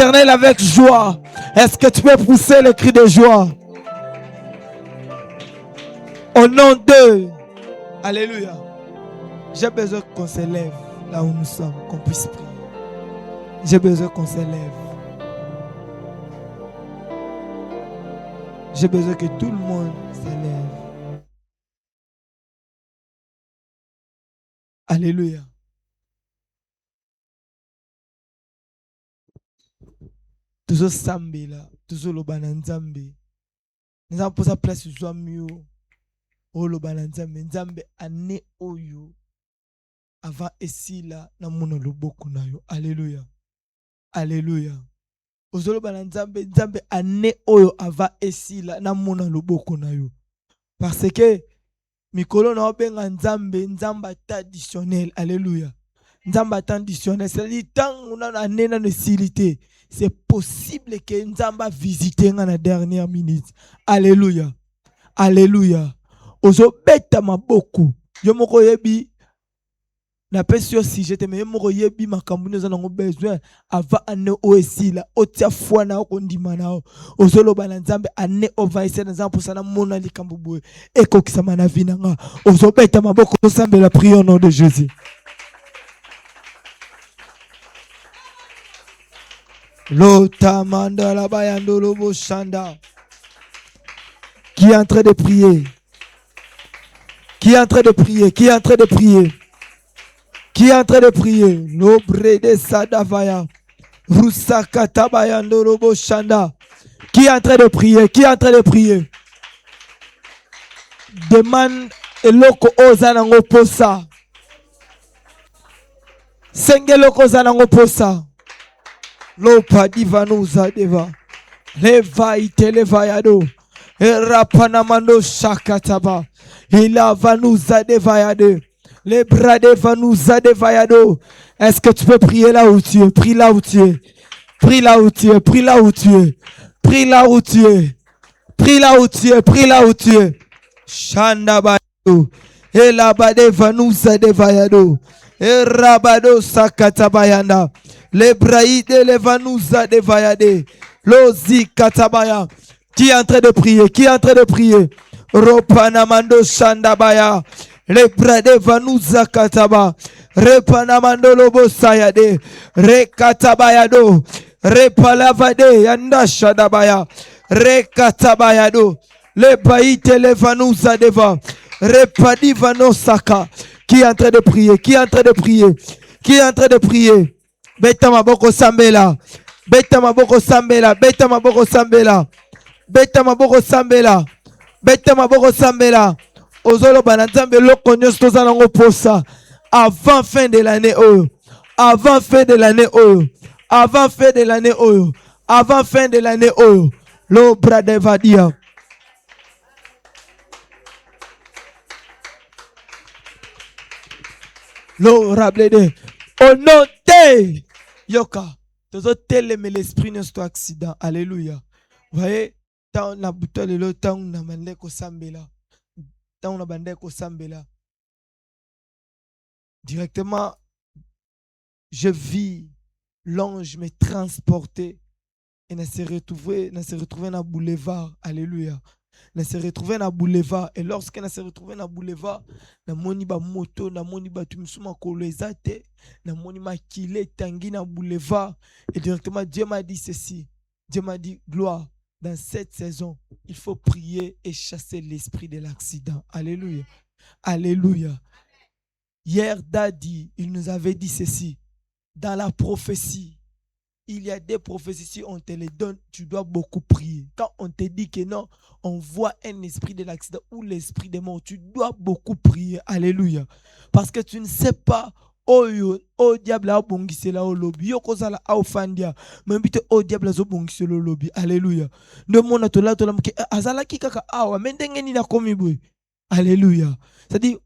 l'Éternel avec joie. Est-ce que tu peux pousser le cri de joie? Au nom de... Alléluia. J'ai besoin qu'on s'élève là où nous sommes, qu'on puisse prier. J'ai besoin qu'on s'élève. J'ai besoin que tout le monde s'élève. Alléluia. Toujours sambe là, toujours le bananzambe. Nous avons posé place sur mieux. Oh le bananzambe, nzambe ane oyo. Avant ici là, na mona loboku na yo. Alléluia. Alléluia. Ozolo bananzambe, nzambe ane oyo avant ici là, na mona loboku na yo. Parce que mikolo na obenga nzambe, nzamba traditionnel. Alléluia. Nzamba traditionnel, c'est-à-dire tant on a ane na necessité. C'est possible que Nzamba visite dans la dernière minute. Alléluia. Alléluia. Ozo beta maboko. Yo moko yebi. Na pesi yo si j'étais mais yo moko yebi makambu nous avons besoin avant ane oesi la otia foi na okondima na o. Ozo lo bananzambe ane ovaise na zampo sana mona likambu boye. Eko kisama na vina nga. Ozo beta maboko osambe la prière au nom de Jésus. L'otamanda la bayando lobo shanda. Qui est en train de prier? Qui est en train de prier? Qui est en train de prier? Qui est en train de prier? L'obre de sadavaya. Rusaka tabayando lobo shanda. Qui est en train de prier? Qui est en train de prier? Demande eloko ozanango posa. Senge loko ozanango posa. Lopa divanuza deva. Leva iteleva yado. Erapanamando shakataba. Il vanuza deva yade. Les bras de vanuza deva yado. Est-ce que tu peux prier là où tu es? Prie là où tu es. Prie là où tu es. Prie là où tu es. Prie là où tu es. Prie là où tu es. Prie là où tu es. Shanda bayado. Elabade vanuza deva yado. Erabado sakatabayanda. Les braïdes, les vanouza de vayade. Lozi katabaya. Qui est en train de prier? Qui est en train de prier? Ropanamando shandabaya. Les brade vanouza kataba. Repanamando lobo sayade. Rekatabayado. Repalavade yanda shadabaya. Rekatabayado. Les baïtes, les vanouza deva. Repadi vanosaka. Qui est en train de prier? Qui est en train de prier? Qui est en train de prier? Beta maboko sambela. Beta maboko sambela. Beta maboko sambela. Beta maboko sambela. Beta maboko sambela. Ozolo bananzambe loko nyos tozanango posa. Avant fin de l'année oyo. Avant fin de l'année oyo. Avant fin de l'année oyo. Avant fin de l'année oyo. Lo brade vadia. Lo rablede. Au nom de Yoka, tozo teleme l'esprit n'est pas accident. Alléluia. Vous voyez, tant on a bouton le lot, tant on a mandé ko sambela, tant on a bandé ko sambela. Directement, je vis l'ange me transporter et ne se retrouver dans le boulevard. Alléluia. Na se retrouver na boulevard et lorsque na se retrouver na boulevard na moni ba moto na moni ba tumisuma kolezate na moni makile tangi na boulevard et directement Dieu m'a dit ceci. Dieu m'a dit gloire, dans cette saison il faut prier et chasser l'esprit de l'accident. Alléluia. Alléluia. Hier Daddy il nous avait dit ceci dans la prophétie. Il y a des prophéties, si on te les donne, tu dois beaucoup prier. Quand on te dit que non, on voit un esprit de l'accident ou l'esprit des morts, tu dois beaucoup prier. Alléluia. Parce que tu ne sais pas, oh diable a bongissé là au lobby, yo kozala a ofandia, même bite oh diable a bongissé le lobby. Alléluia. Ne mona to la mke azala ki kaka awa, mendenge ni na komi boy. Alléluia. C'est-à-dire,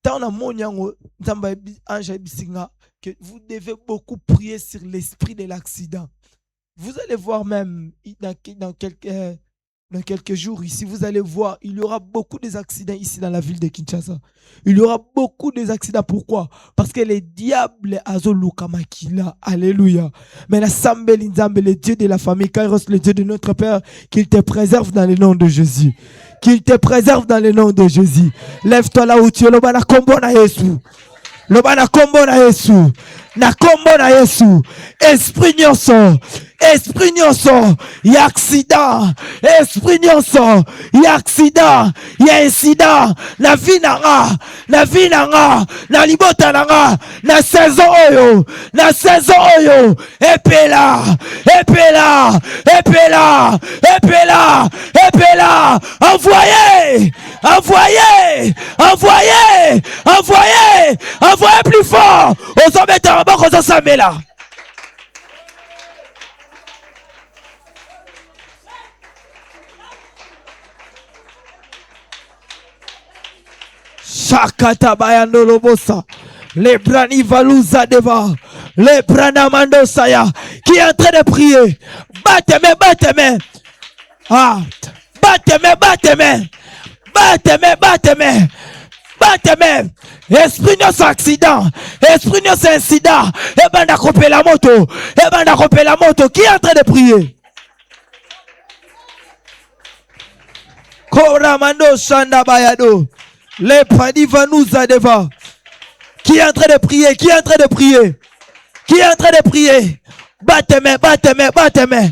tant on a mon yango, nzamba anja bisinga, que vous devez beaucoup prier sur l'esprit de l'accident. Vous allez voir même dans quelques dans quelques jours ici, vous allez voir, il y aura beaucoup d'accidents ici dans la ville de Kinshasa. Il y aura beaucoup d'accidents. Pourquoi? Parce que les diables azolukamakila. Alléluia. Mais la Sambeli Nzambe, le Dieu de la famille, Kairos, le Dieu de notre Père, qu'il te préserve dans le nom de Jésus. Qu'il te préserve dans le nom de Jésus. Lève-toi là où tu es. Lobana kombo na Yesu. Lobana kombo na Yesu. Na kombo na Yesu. Esprit nyonso. Esprit nyonso. Y'a accident. Esprit nyonso. Y'a accident. Y'a incident. Na vie nanga. Na vie nanga. Na libota nanga. Na saison oyo. Na saison oyo. Epela. Epela. Epela. Epela. Epela. Envoyez. Envoyez. Envoyez. Envoyez. Envoyez plus fort. Aux hommes et à bord, aux hommes là. Shakata bayando lobosa. Les brani valouza deva. Les branamando saya. Qui est en train de prier. Battez-moi, battez-moi. Ah. Battez-moi, battez-moi. Battez-moi, battez-moi. Battez-moi. Esprit nos accident. Esprit nos incident. Et ben d'accompagner la moto. Et ben d'accompagner la moto. Qui est en train de prier. Koramando shanda bayado. Les panivanouza deva. Qui est en train de prier? Qui est en train de prier? Qui est en train de prier? Battez-moi, battez-moi, battez-moi.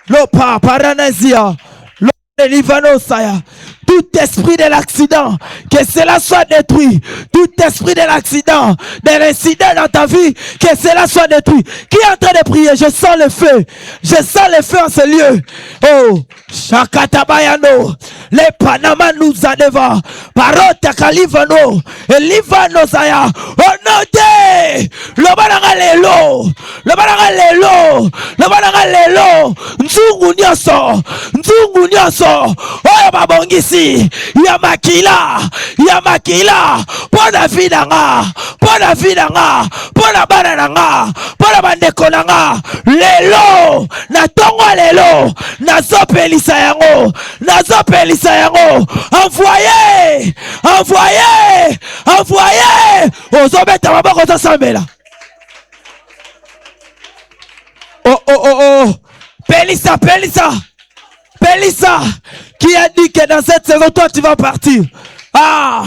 Lopa paranasia. Lopa livano saya. Tout esprit de l'accident, que cela soit détruit. Tout esprit de l'accident, de l'incident dans ta vie, que cela soit détruit. Qui est en train de prier? Je sens le feu. Je sens le feu en ce lieu. Oh, Shakatabayano. Les Panama nous adeva. Parote Kalivano. Et Livano Zaya. Onote. Le bananga lelo. Le bananga lelo. Le bananga lelo. Nzungu nyoso. Nzungu nyoso. Oyo babongisi. Yamakila. Yamakila. Pona vidanga. Pona vidanga. Pona bananga. Pona bandeko nanga. Lelo. Na tongo lelo. Na zopelisa yango. Na zopelisa yango. Envoyez. Envoyez. Envoyez. Ozobeta maboko zosambela. Oh oh oh oh. Pelissa, Pelissa. Pelissa. Qui a dit que dans cette saison, toi tu vas partir? Ah.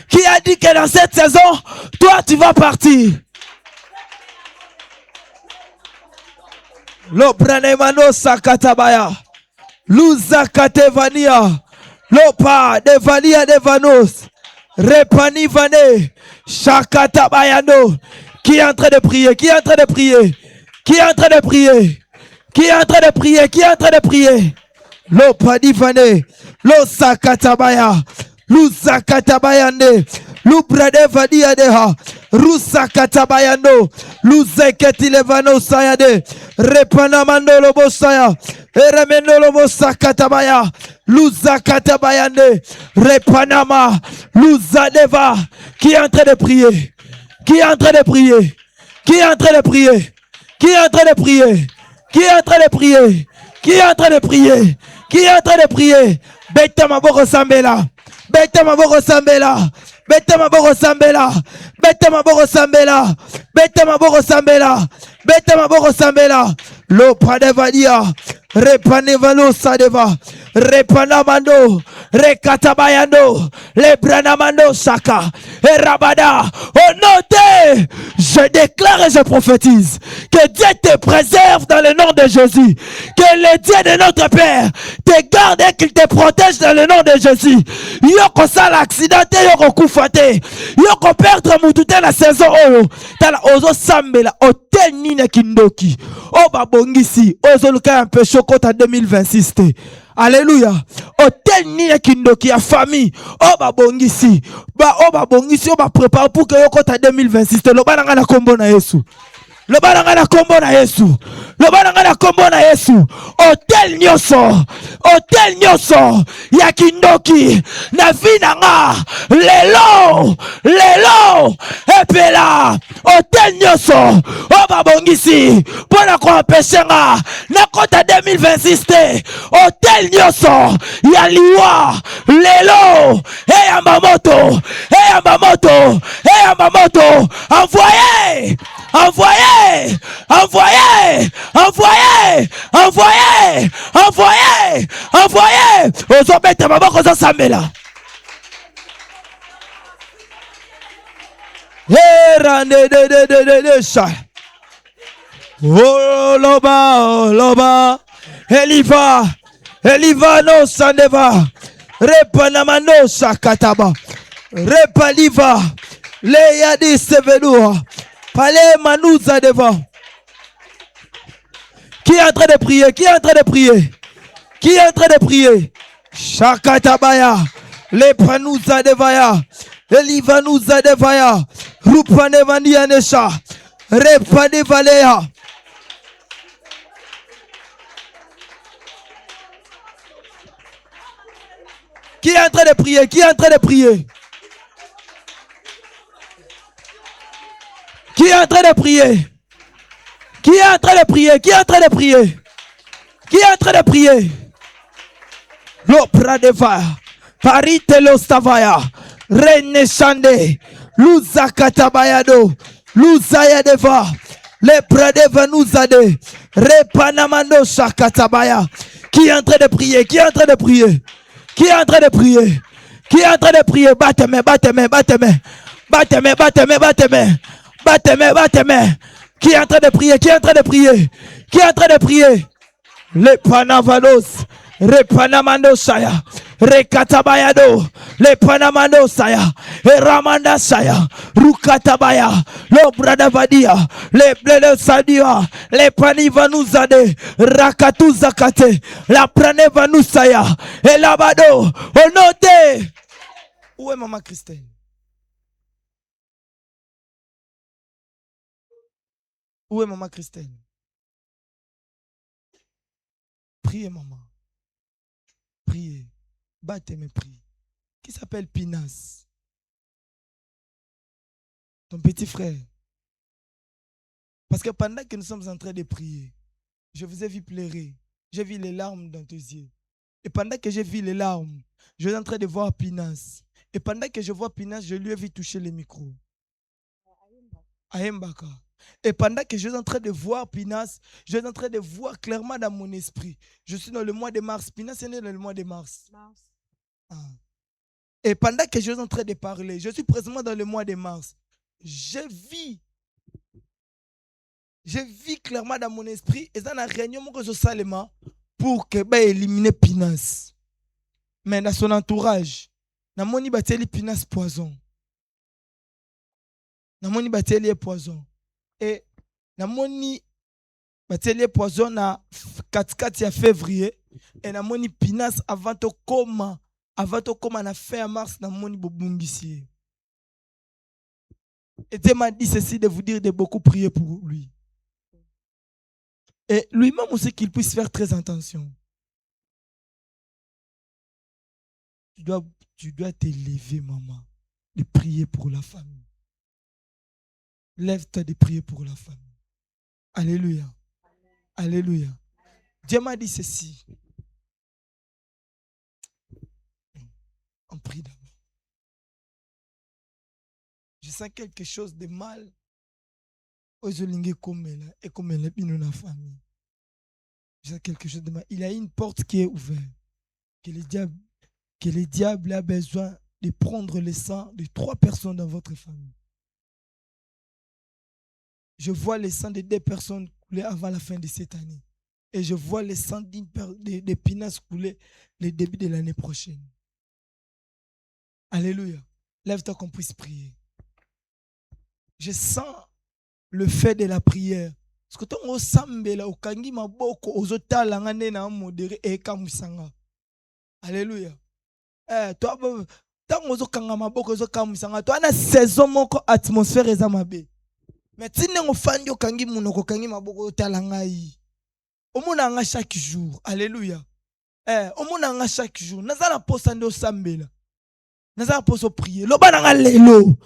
Qui a dit que dans cette saison, toi tu vas partir? Lobranemano sakatabaya. Luza katevania. Lopa devania devanos. Repani vane. Shakatabayano. Qui est en train de prier? Qui est en train de prier? Qui est en train de prier? Qui est en train de prier? Qui est en train de prier? Lopa divane. Lo sakatabaya. Luza katabayane. Lubrade vadia deha. Rusa katabayano. Luze ketilevano sayade. Repanamando lobo saya. Eremeno lobo sakatabaya. Luza katabayane. Repanama. Luza deva. Qui est en train de prier? Qui est en train de prier? Qui est en train de prier? Qui est en train de prier? Qui est en train de prier? Qui est en train de prier? Qui est en train de prier? Beta maboko sambela. Beta maboko sambela. Beta maboko sambela. Beta maboko sambela. Beta maboko sambela. Beta maboko sambela. Lo padevadia. Repanevalo sadeva. Repanamando. Rekatabayando. Lebranamando saka. Et rabada. Au nom de, je déclare et je prophétise que Dieu te préserve dans le nom de Jésus. Que le Dieu de notre Père te garde et qu'il te protège dans le nom de Jésus. Yoko sala accidenté, yoko kufate. Yoko perdre mutute la saison oyo. Tala ozo sambela hotel nina kindoki. O babongisi. Ozo luka un peu chokota 2026 te. Alléluia. Hotel nina kindoki ya famille. O babongisi. O babongisi. O ba prépare pour que yoko ta 2026 te. Loba nanga na kombo na Yesu. loba na nga na kombo na Yesu, loba na nga na kombo na Yesu. Hotel nyonso ya kindoki na vi na nga lelo epela. Hotel nyonso o babongisi pona ko empêcher nga na kota 2026 te. Hotel nyonso ya liwa lelo eyamba moto. Envoyez. Ozobeta maboko ozosambela. Oh loba Eliva no sandeva repanama no sakataba repaliva leya di sevenua palais manouza devant. Qui est en train de prier? Shakatabaya lepanouza devaya elivanouza devaya rupanevania nesha repanevalea. Qui est en train de prier? L'opra de va parite lo stavaya rene shande luza katabayado luza deva le pradeva nuzade repanamando shakatabaya. Qui est en train de prier? Batte-moi. Qui est en train de prier? Le panavalos, repanamando saya, rekatabayado, le panamando saya, ramanda saya, rukatabaya, le bradavadia, le blele sadia, le panivanuzade, rakatuzakate, la pranevanusaya, et labado, au nom de... Où est maman Christine? Priez, maman. Priez. Battez mes prières. Qui s'appelle Pinas? Ton petit frère. Parce que pendant que nous sommes en train de prier, je vous ai vu pleurer. J'ai vu les larmes dans tes yeux. Et pendant que j'ai vu les larmes, je suis en train de voir Pinas. Et pendant que je vois Pinas, je lui ai vu toucher le micro. Ahembaka. Et pendant que je suis en train de voir Pinas, je suis en train de voir clairement dans mon esprit. Je suis dans le mois de mars. Pinas est né dans le mois de mars. Ah. Et pendant que je suis en train de parler, je suis présentement dans le mois de mars. Je vis clairement dans mon esprit et dans la réunion pour que éliminer Pinas. Mais dans son entourage, na moni bateli Pinas poison. Na moni bateli poison. Et na moni bateli poison na 4 février et na moni Pinas avant to koma na fin mars na moni bobumbisi. Et Dieu m'a dit ceci de vous dire de beaucoup prier pour lui. Et lui-même aussi qu'il puisse faire très attention. Tu dois te lever, maman, de prier pour la famille. Lève-toi de prier pour la famille. Alléluia. Alléluia. Dieu m'a dit ceci. On prie d'abord. Je sens quelque chose de mal. Et comme elle est dans la famille. Je sens quelque chose de mal. Il y a une porte qui est ouverte. Que le diable a besoin de prendre le sang de 3 personnes dans votre famille. Je vois le sang de 2 personnes couler avant la fin de cette année. Et je vois le sang de Pinas couler le début de l'année prochaine. Alléluia. Lève-toi qu'on puisse prier. Je sens le fait de la prière. Parce que ton osambela okangi maboko ozotala ngane na modéré e kamusanga. Alléluia. Toi tant ozokanga maboko ozokamusanga toi na saison moko atmosphère eza mabe. Mais tine ngofandi okangi munoko kangi maboko talangai. Omona nga chaque jour. Alléluia. Omona nga chaque jour. Nazala posa ndo sambela. Nazala poso prier. Loba nanga lelo.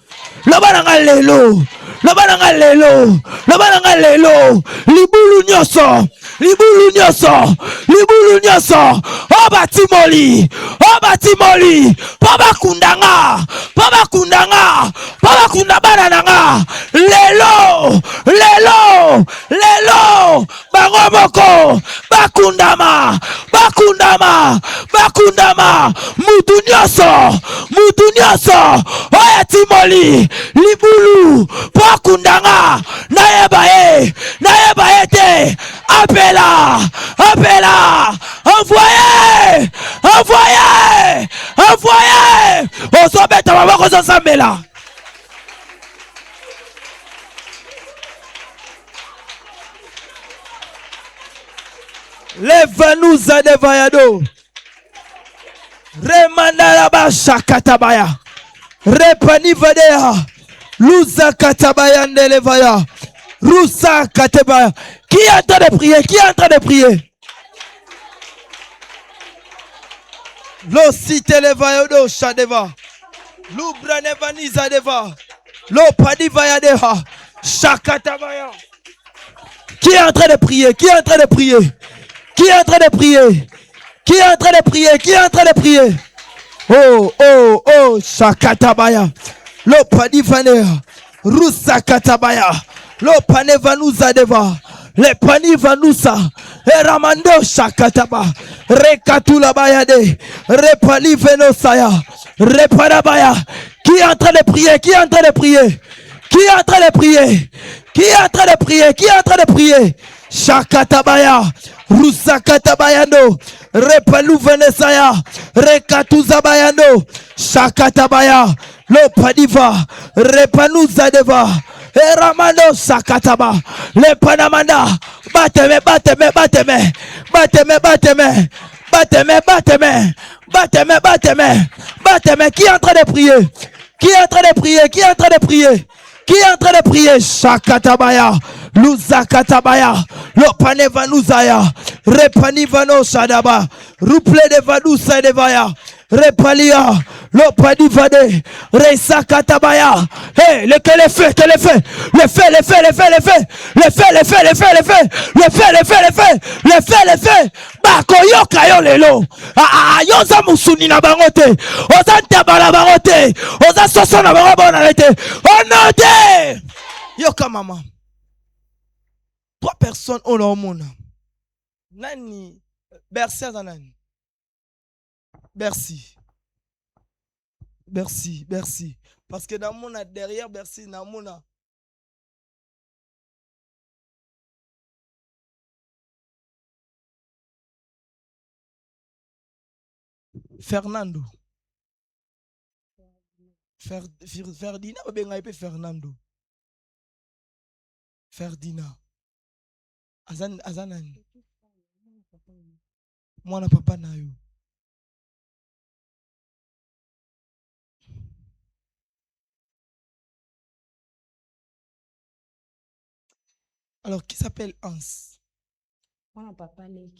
Loba nanga lelo. Loba nanga lelo. Loba nanga lelo. Libulu nyoso. Libulu nyoso. Libulu nyoso. Oba timoli. Oba timoli. Paba kundanga. Paba kundanga. Paba kundabana nanga. Lelo. Lelo. Lelo. Bangomoko. Bakundama. Bakundama. Bakundama. Mutu nyoso. Mutu nyoso. Oya timoli. Libulu. Bakundanga. Nayebae. Nayebae te. Appela. Appela. Envoyez. Envoyez. Envoyez. Osobeta maboko zosambela. Leva-nous à devayado. Remandala basha katabaya. Repani vadea. Lusa katabaya ndelevaya. Rusa katabaya. Qui est en train de prier? Qui est en train de prier? Lo site levayado shadeva. Lubra nevaniza deva. Lo padivaya deha. Shakatabaya. Qui est en train de prier? Qui est en train de prier? Qui est en train de prier? Qui est en train de prier? Qui est en train de prier? Oh, oh, oh, Shakatabaya. Lopanivanea. Rusakatabaya. Lopanevanuza deva. Lepanivanusa. Eramando Shakataba. Rekatula bayade. Repanivenosaya. Repanabaya. Qui est en train de prier? Qui est en train de prier? Qui est en train de prier? Qui est en train de prier? Qui est en train de prier? Shakatabaya. Rusakatabayano. Repalu Venesaya. Rekatuzabayano. Shakatabaya. Lopadiva. Repanuza deva. Eramano Sakataba. Le Panamanda. Bateme, bateme, bateme. Bateme, bateme. Bateme, bateme. Bateme, bateme. Bateme. Qui est en train de prier? Qui est en train de prier? Qui est en train de prier? Qui est en train de prier? Shakatabaya. Luzakatabaya. Lopanevanuzaya. Repanivano Sadaba. Ruple de Vanusa devaya. Repalia. Lopanivade. Resakatabaya. Hey, lequel est fait? Quel est fait? Le fait, le fait, le fait, le fait. Le fait, le fait, le fait, le fait. Le fait, le fait, le fait. Le fait, le fait. Bako yoka yo lelo. Yoza musuni na bangote. Oza ntabala bangote. Oza soso na bango bonalete. Onote. Yoka mama. 3 personnes ont leur monde. Nani. Bercy à nani. Bercy. Bercy, Bercy. Parce que dans mon derrière Bercy, dans mon Fernando. Ferdinand ou bien Fernando. Ferdinand. Azanani. Moi na papa na yo. Alors, qui s'appelle Hans? Mon papa Lek.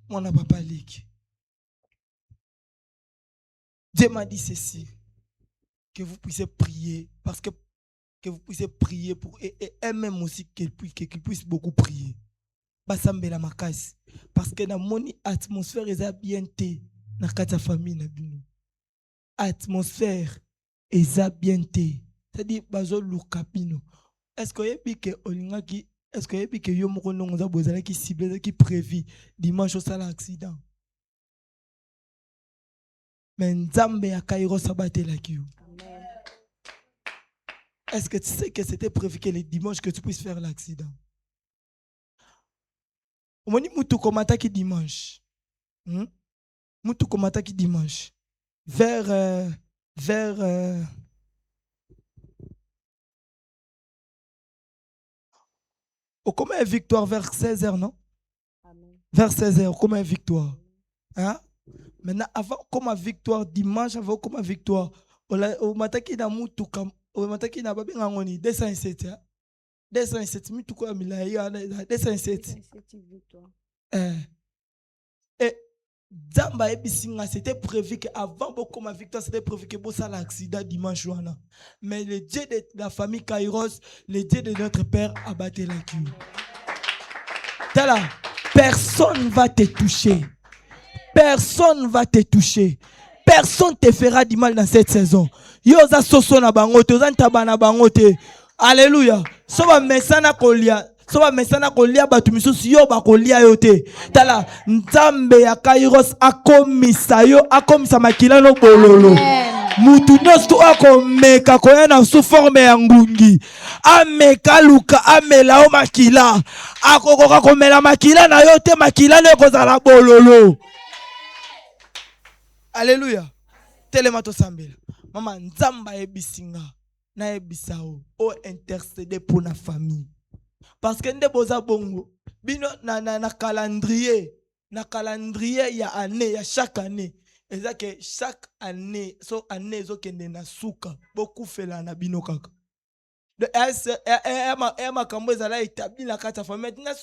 Mon papa Lek. Dieu m'a dit ceci, que vous puissiez prier, parce que vous puissiez prier pour et même aussi qu'il puisse beaucoup prier. Basambela makasi, parce que dans mon atmosphère est bien té, dans la famille na bino. Atmosphère est bien té, c'est-à-dire bazo lukapino. Est-ce que yebi que olingaki? Est-ce que yebi que yo moko nongo bozala ki ciblé qui prévu dimanche au sala accident? Mais Nzambe ya Kairo sabate la kiyo. Est-ce que tu sais que c'était prévu que le dimanche que tu puisses faire l'accident? Omoni mutu komata ki dimanche. Mutu komata ki dimanche. Vers comment est victoire vers 16h, non? Amen. Vers 16h, comment est victoire? Hein? Maintenant, avant comme victoire, dimanche, avant comme victoire, au mataki na mutu kam, au mataki na babi ngoni 207. 207 mi tuko ya milai wana 207 victoire. Et Zamba ebisinga, c'était prévu qu'avant beaucoup ma victoire, c'était prévu que bossa l'accident dimanche wana. Mais le Dieu de la famille Kairos, le Dieu de notre père a battu la queue. Tala, personne ne va te toucher. Personne ne va te toucher. Personne te fera du mal dans cette saison. Yoza soso na bangote, yoza ntaba na bangote. Alléluia. Soba mesana kolia. Soba mesana kolia batu misusu yo bakolia yote. Tala, nzambe ya Kairos akomisa yo, akomisa makila no bololo. Mutu nyonso akomeka koya na sous forme ya ngungi. Ameka luka amela o makila. Akokoka komela makila na yote makila ne kozala bololo. Alléluia. Telema to sambela. Mama nzamba ebisinga na ebisao o intercéder pour la famille. Parce que nde boza bongo bino na calendrier ya année ya chaque année. Et ça que chaque année so année zo kende na suka beaucoup fela na bino kaka. De ma kambo ezala établi na kata famille. Maintenant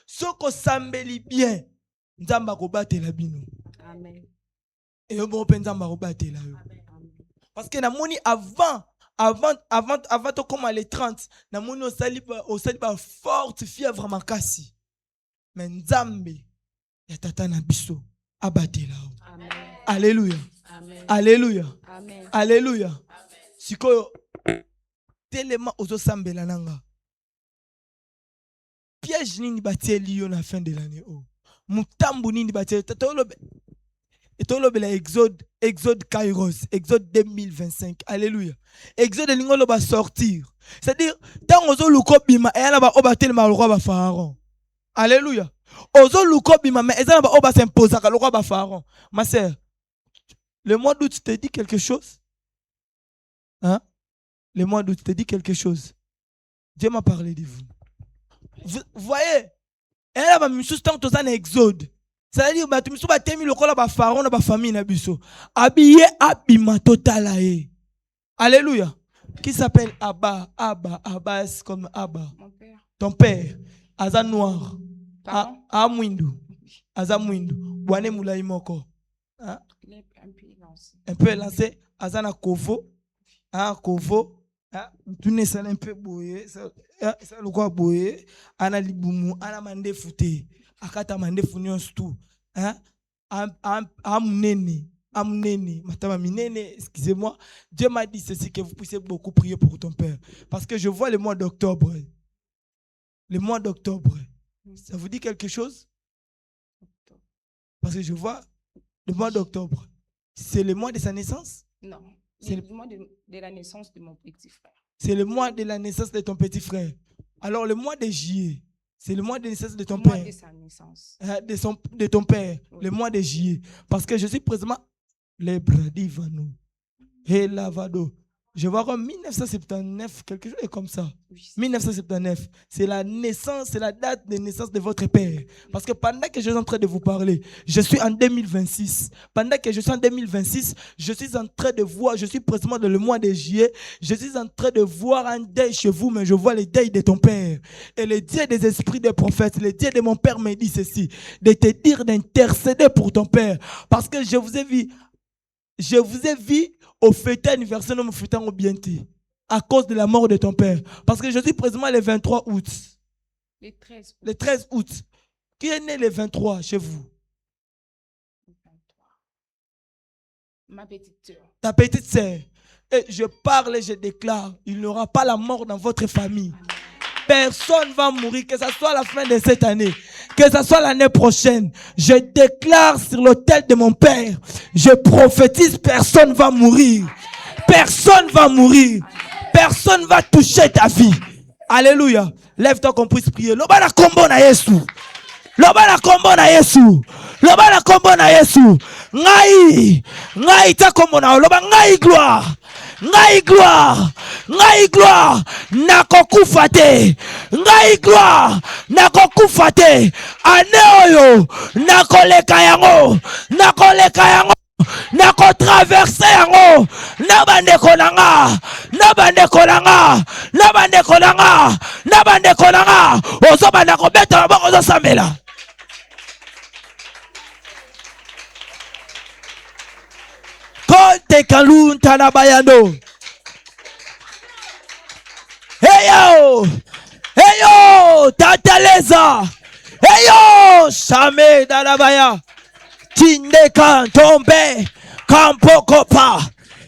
soko sambeli bien nzamba ko batela bino. Amen. Et bon nzamba ko batela yo. Parce que na moni avant comme les 30 na moni au sali ba forte fièvre makasi. Mais nzambe ya tata na biso abatela. Amen. Alléluia. Amen. Alléluia. Amen. Alléluia. Sikoyo telema ozo sambela nanga. Piège nini batieli yo na fin de l'année oh. Mutambu nini batieli tatolobe. Et tout le Exode Kairos, Exode 2025. Alléluia. Exode l'ingolo va sortir. C'est-à-dire, tant ozo luko bima, et là ba obatel ma le roi ba pharaon. Alléluia. Ozo luko bima, mais et là ba oba s'imposer le roi ba pharaon. Ma sœur, le mois d'août te dit quelque chose? Hein? Le mois d'août te dit quelque chose? Dieu m'a parlé de vous. Vous voyez? Et là ba misus tant to zan Exode. C'est-à-dire que tu as temi le col à pharaon na ba famille na biso. Habillé abima total. Alléluia. Qui s'appelle Abba, c'est comme Abba. Mon père. Ton père, Aza noir. Amwindu. Aza mwindu. Bwane moulai moko. Il est un peu lancé. Un peu lancé. Aza na kovo. Kovo. Tu ne sais un peu boye. Ça le quoi boye. Ana libumu. Ana mande fouté. Akata mande funion tout. Amunene, matama minene, excusez-moi. Dieu m'a dit ceci, que vous puissiez beaucoup prier pour ton père. Parce que je vois le mois d'octobre. Le mois d'octobre. Ça vous dit quelque chose? Parce que je vois le mois d'octobre. C'est le mois de sa naissance? Non. C'est le mois de la naissance de mon petit frère. C'est le mois de la naissance de ton petit frère. Alors le mois de juillet. C'est le mois de naissance de ton père. Le mois de sa naissance. De ton père. Oui. Le mois de juillet. Parce que je suis présentement les Bradivano. Et Lavado. Je vois comme 1979, quelque chose comme ça. Oui, 1979. C'est la naissance, c'est la date de naissance de votre père. Parce que pendant que je suis en train de vous parler, je suis en 2026. Pendant que je suis en 2026, je suis en train de voir, je suis précisément dans le mois de juillet, je suis en train de voir un deuil chez vous, mais je vois le deuil de ton père. Et le Dieu des esprits des prophètes, le Dieu de mon père me dit ceci, de te dire d'intercéder pour ton père. Parce que je vous ai vu au fêté anniversaire, nous me fêtons au bientôt. À cause de la mort de ton père. Parce que je suis présentement le 23 août. Le 13 août. Qui est né le 23 chez vous? Le 23. Ma petite sœur. Ta petite sœur. Et je parle et je déclare, il n'y aura pas la mort dans votre famille. Personne ne va mourir, que ce soit à la fin de cette année, que ce soit l'année prochaine. Je déclare sur l'autel de mon père, je prophétise, personne ne va mourir. Personne ne va mourir. Personne ne va toucher ta vie. Alléluia. Lève-toi qu'on puisse prier. Loba na kombo na Yesu. Loba na kombo na Yesu. Loba na kombo na Yesu. Ngai ta kombo na loba ngai gloire. Ngai gloire, nakokufa te. Ngai gloire, nakokufa te. Ane oyo, nakoleka yango. nako traverse yango na bandeko nanga na bandeko nanga na bandeko nanga na bandeko nanga ozobanda kobeta maboko ozosambela kote kalunta na bayando. Heyo heyo tataleza heyo shame dalabaya tindeka tombe kampokopa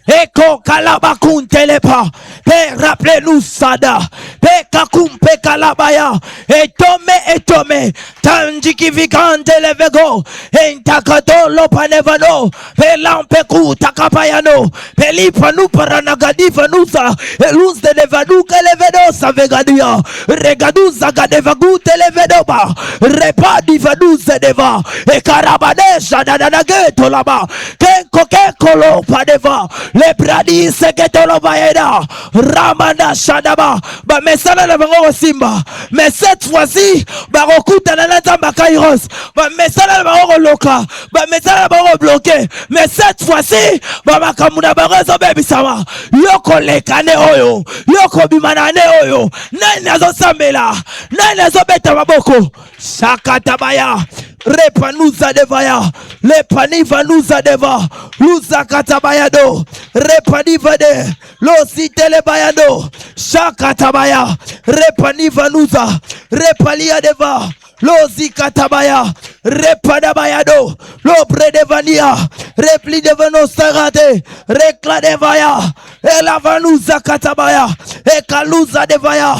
eko kalabakuntelepa pe rappelez-nous sada pe kakumpe kalabaya etome tanjiki vikante levego entakatolo panevano pe lampeku takapayano pe lipanu paranagadiva nusa eluz de levadu kelevedo savegadia regaduza gadevagu televedoba repadi vaduze deva e karabadesha dadanageto laba keko lo padeva le bradi seketolo baeda ramanda shadaba ba mesala na bango simba mais cette fois-ci ba rokuta na nzamba kairos ba mesala na bango loka ba mesala na bango bloqué mais cette fois-ci ba makamuna barezo bebisama yoko lekane oyo yoko bimanane oyo nani azosambela nani azobeta maboko shakatabaya repanuza devaya lepaniva nuza deva luza katabayado repaniva de lositele bayado shakatabaya repaniva nuza repalia deva lozi katabaya repadabayado lobre devania repli devano sarate rekla devaya elavanuza katabaya ekaluza devaya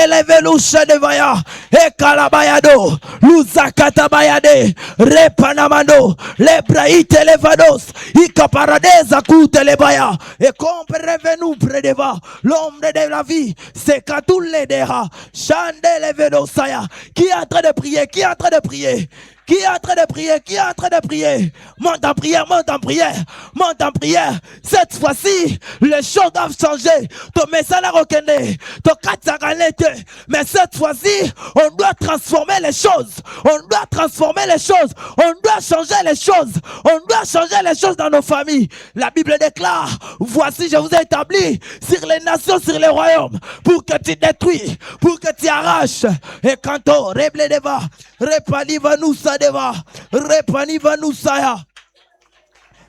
elevelusha devaya ekalabayado luza katabayade repanamando lebraite levados ikaparadeza kutelebaya et comme revenu près de va l'ombre de la vie c'est katoule deha chandele vedosaya qui est en train de prier qui est en train de prier qui est en train de prier, qui est en train de prier, monte en prière, monte en prière, monte en prière. Cette fois-ci, les choses doivent changer. Ton message a reconnu, ton katsagalete. Mais cette fois-ci, on doit transformer les choses. On doit transformer les choses. On doit changer les choses. On doit changer les choses dans nos familles. La Bible déclare, voici je vous ai établi sur les nations, sur les royaumes, pour que tu détruis, pour que tu arraches. Et quand on reble deva, repaniva nous ça deva, repaniva nous ça.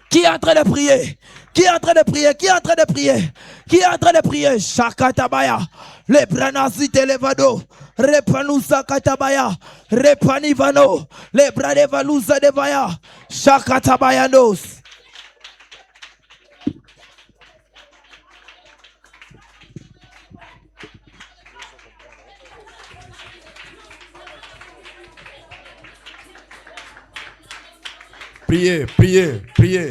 Qui est en train de prier? Qui est en train de prier? Qui est en train de prier? Qui est en train de prier? Shakatabaya, le pranasi televado, repanusa katabaya, repanivano, le bradevalusa devaya, shakatabayanos. Priez, priez, priez.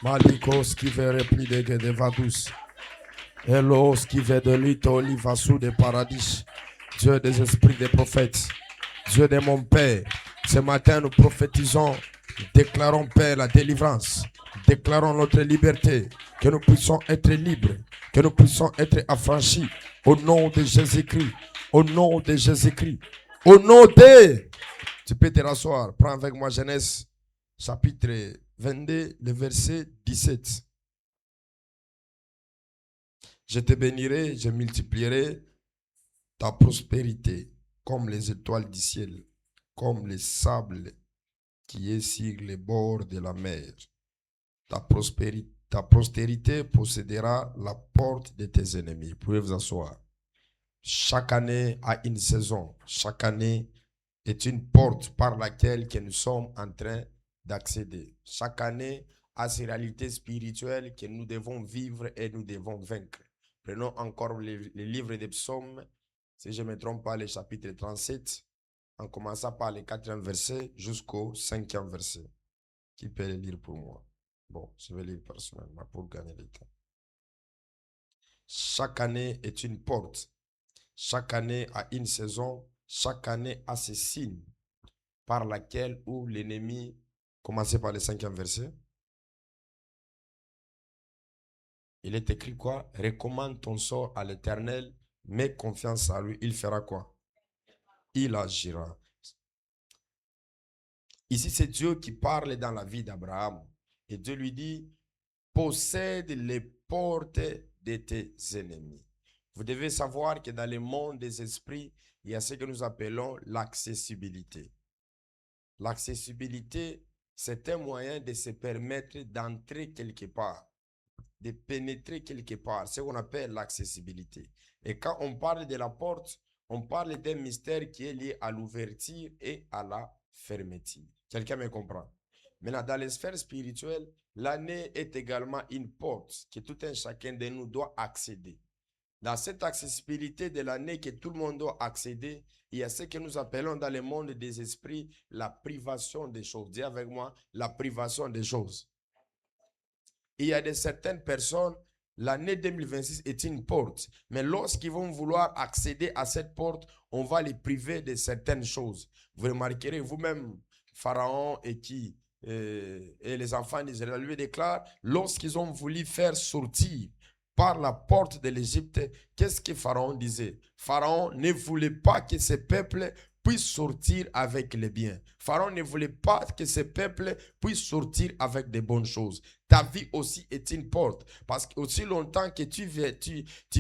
Malikos qui veut repli de vadus. Elos qui veut de l'ito livassou de paradis. Dieu des esprits des prophètes. Dieu de mon Père. Ce matin nous prophétisons. Déclarons Père la délivrance. Déclarons notre liberté. Que nous puissions être libres. Que nous puissions être affranchis. Au nom de Jésus-Christ. Au nom de Jésus-Christ. Au nom de... Tu peux te rasseoir. Prends avec moi Genèse. Chapitre 22, le verset 17. Je te bénirai, je multiplierai ta prospérité comme les étoiles du ciel, comme les sables qui est sur les bords de la mer. Ta postérité possédera la porte de tes ennemis. Vous pouvez vous asseoir. Chaque année a une saison. Chaque année est une porte par laquelle que nous sommes en train d'accéder. Chaque année à ces réalités spirituelles que nous devons vivre et nous devons vaincre. Prenons encore les livres des psaumes, si je ne me trompe pas, le chapitre 37, en commençant par le 4e verset jusqu'au 5e verset. Qui peut le lire pour moi? Bon, je vais lire personnellement pour gagner le temps. Chaque année est une porte. Chaque année a une saison. Chaque année a ses signes par laquelle où l'ennemi... Commencez par le 5e verset. Il est écrit quoi? Recommande ton sort à l'Éternel, mets confiance à lui. Il fera quoi? Il agira. Ici, c'est Dieu qui parle dans la vie d'Abraham. Et Dieu lui dit, possède les portes de tes ennemis. Vous devez savoir que dans le monde des esprits, il y a ce que nous appelons l'accessibilité. L'accessibilité, c'est un moyen de se permettre d'entrer quelque part, de pénétrer quelque part, ce qu'on appelle l'accessibilité. Et quand on parle de la porte, on parle d'un mystère qui est lié à l'ouverture et à la fermeture. Quelqu'un me comprend? Maintenant, dans les sphères spirituelles, l'année est également une porte que tout un chacun de nous doit accéder. Dans cette accessibilité de l'année que tout le monde doit accéder, il y a ce que nous appelons dans le monde des esprits la privation des choses. Dis avec moi, la privation des choses. Il y a de certaines personnes, l'année 2026 est une porte, mais lorsqu'ils vont vouloir accéder à cette porte, on va les priver de certaines choses. Vous remarquerez vous-même, Pharaon et les enfants d'Israël lui déclarent, lorsqu'ils ont voulu faire sortir par la porte de l'Égypte, qu'est-ce que Pharaon disait? Pharaon ne voulait pas que ce peuple puisse sortir avec les biens. Pharaon ne voulait pas que ce peuple puisse sortir avec des bonnes choses. Ta vie aussi est une porte. Parce qu'aussi longtemps que tu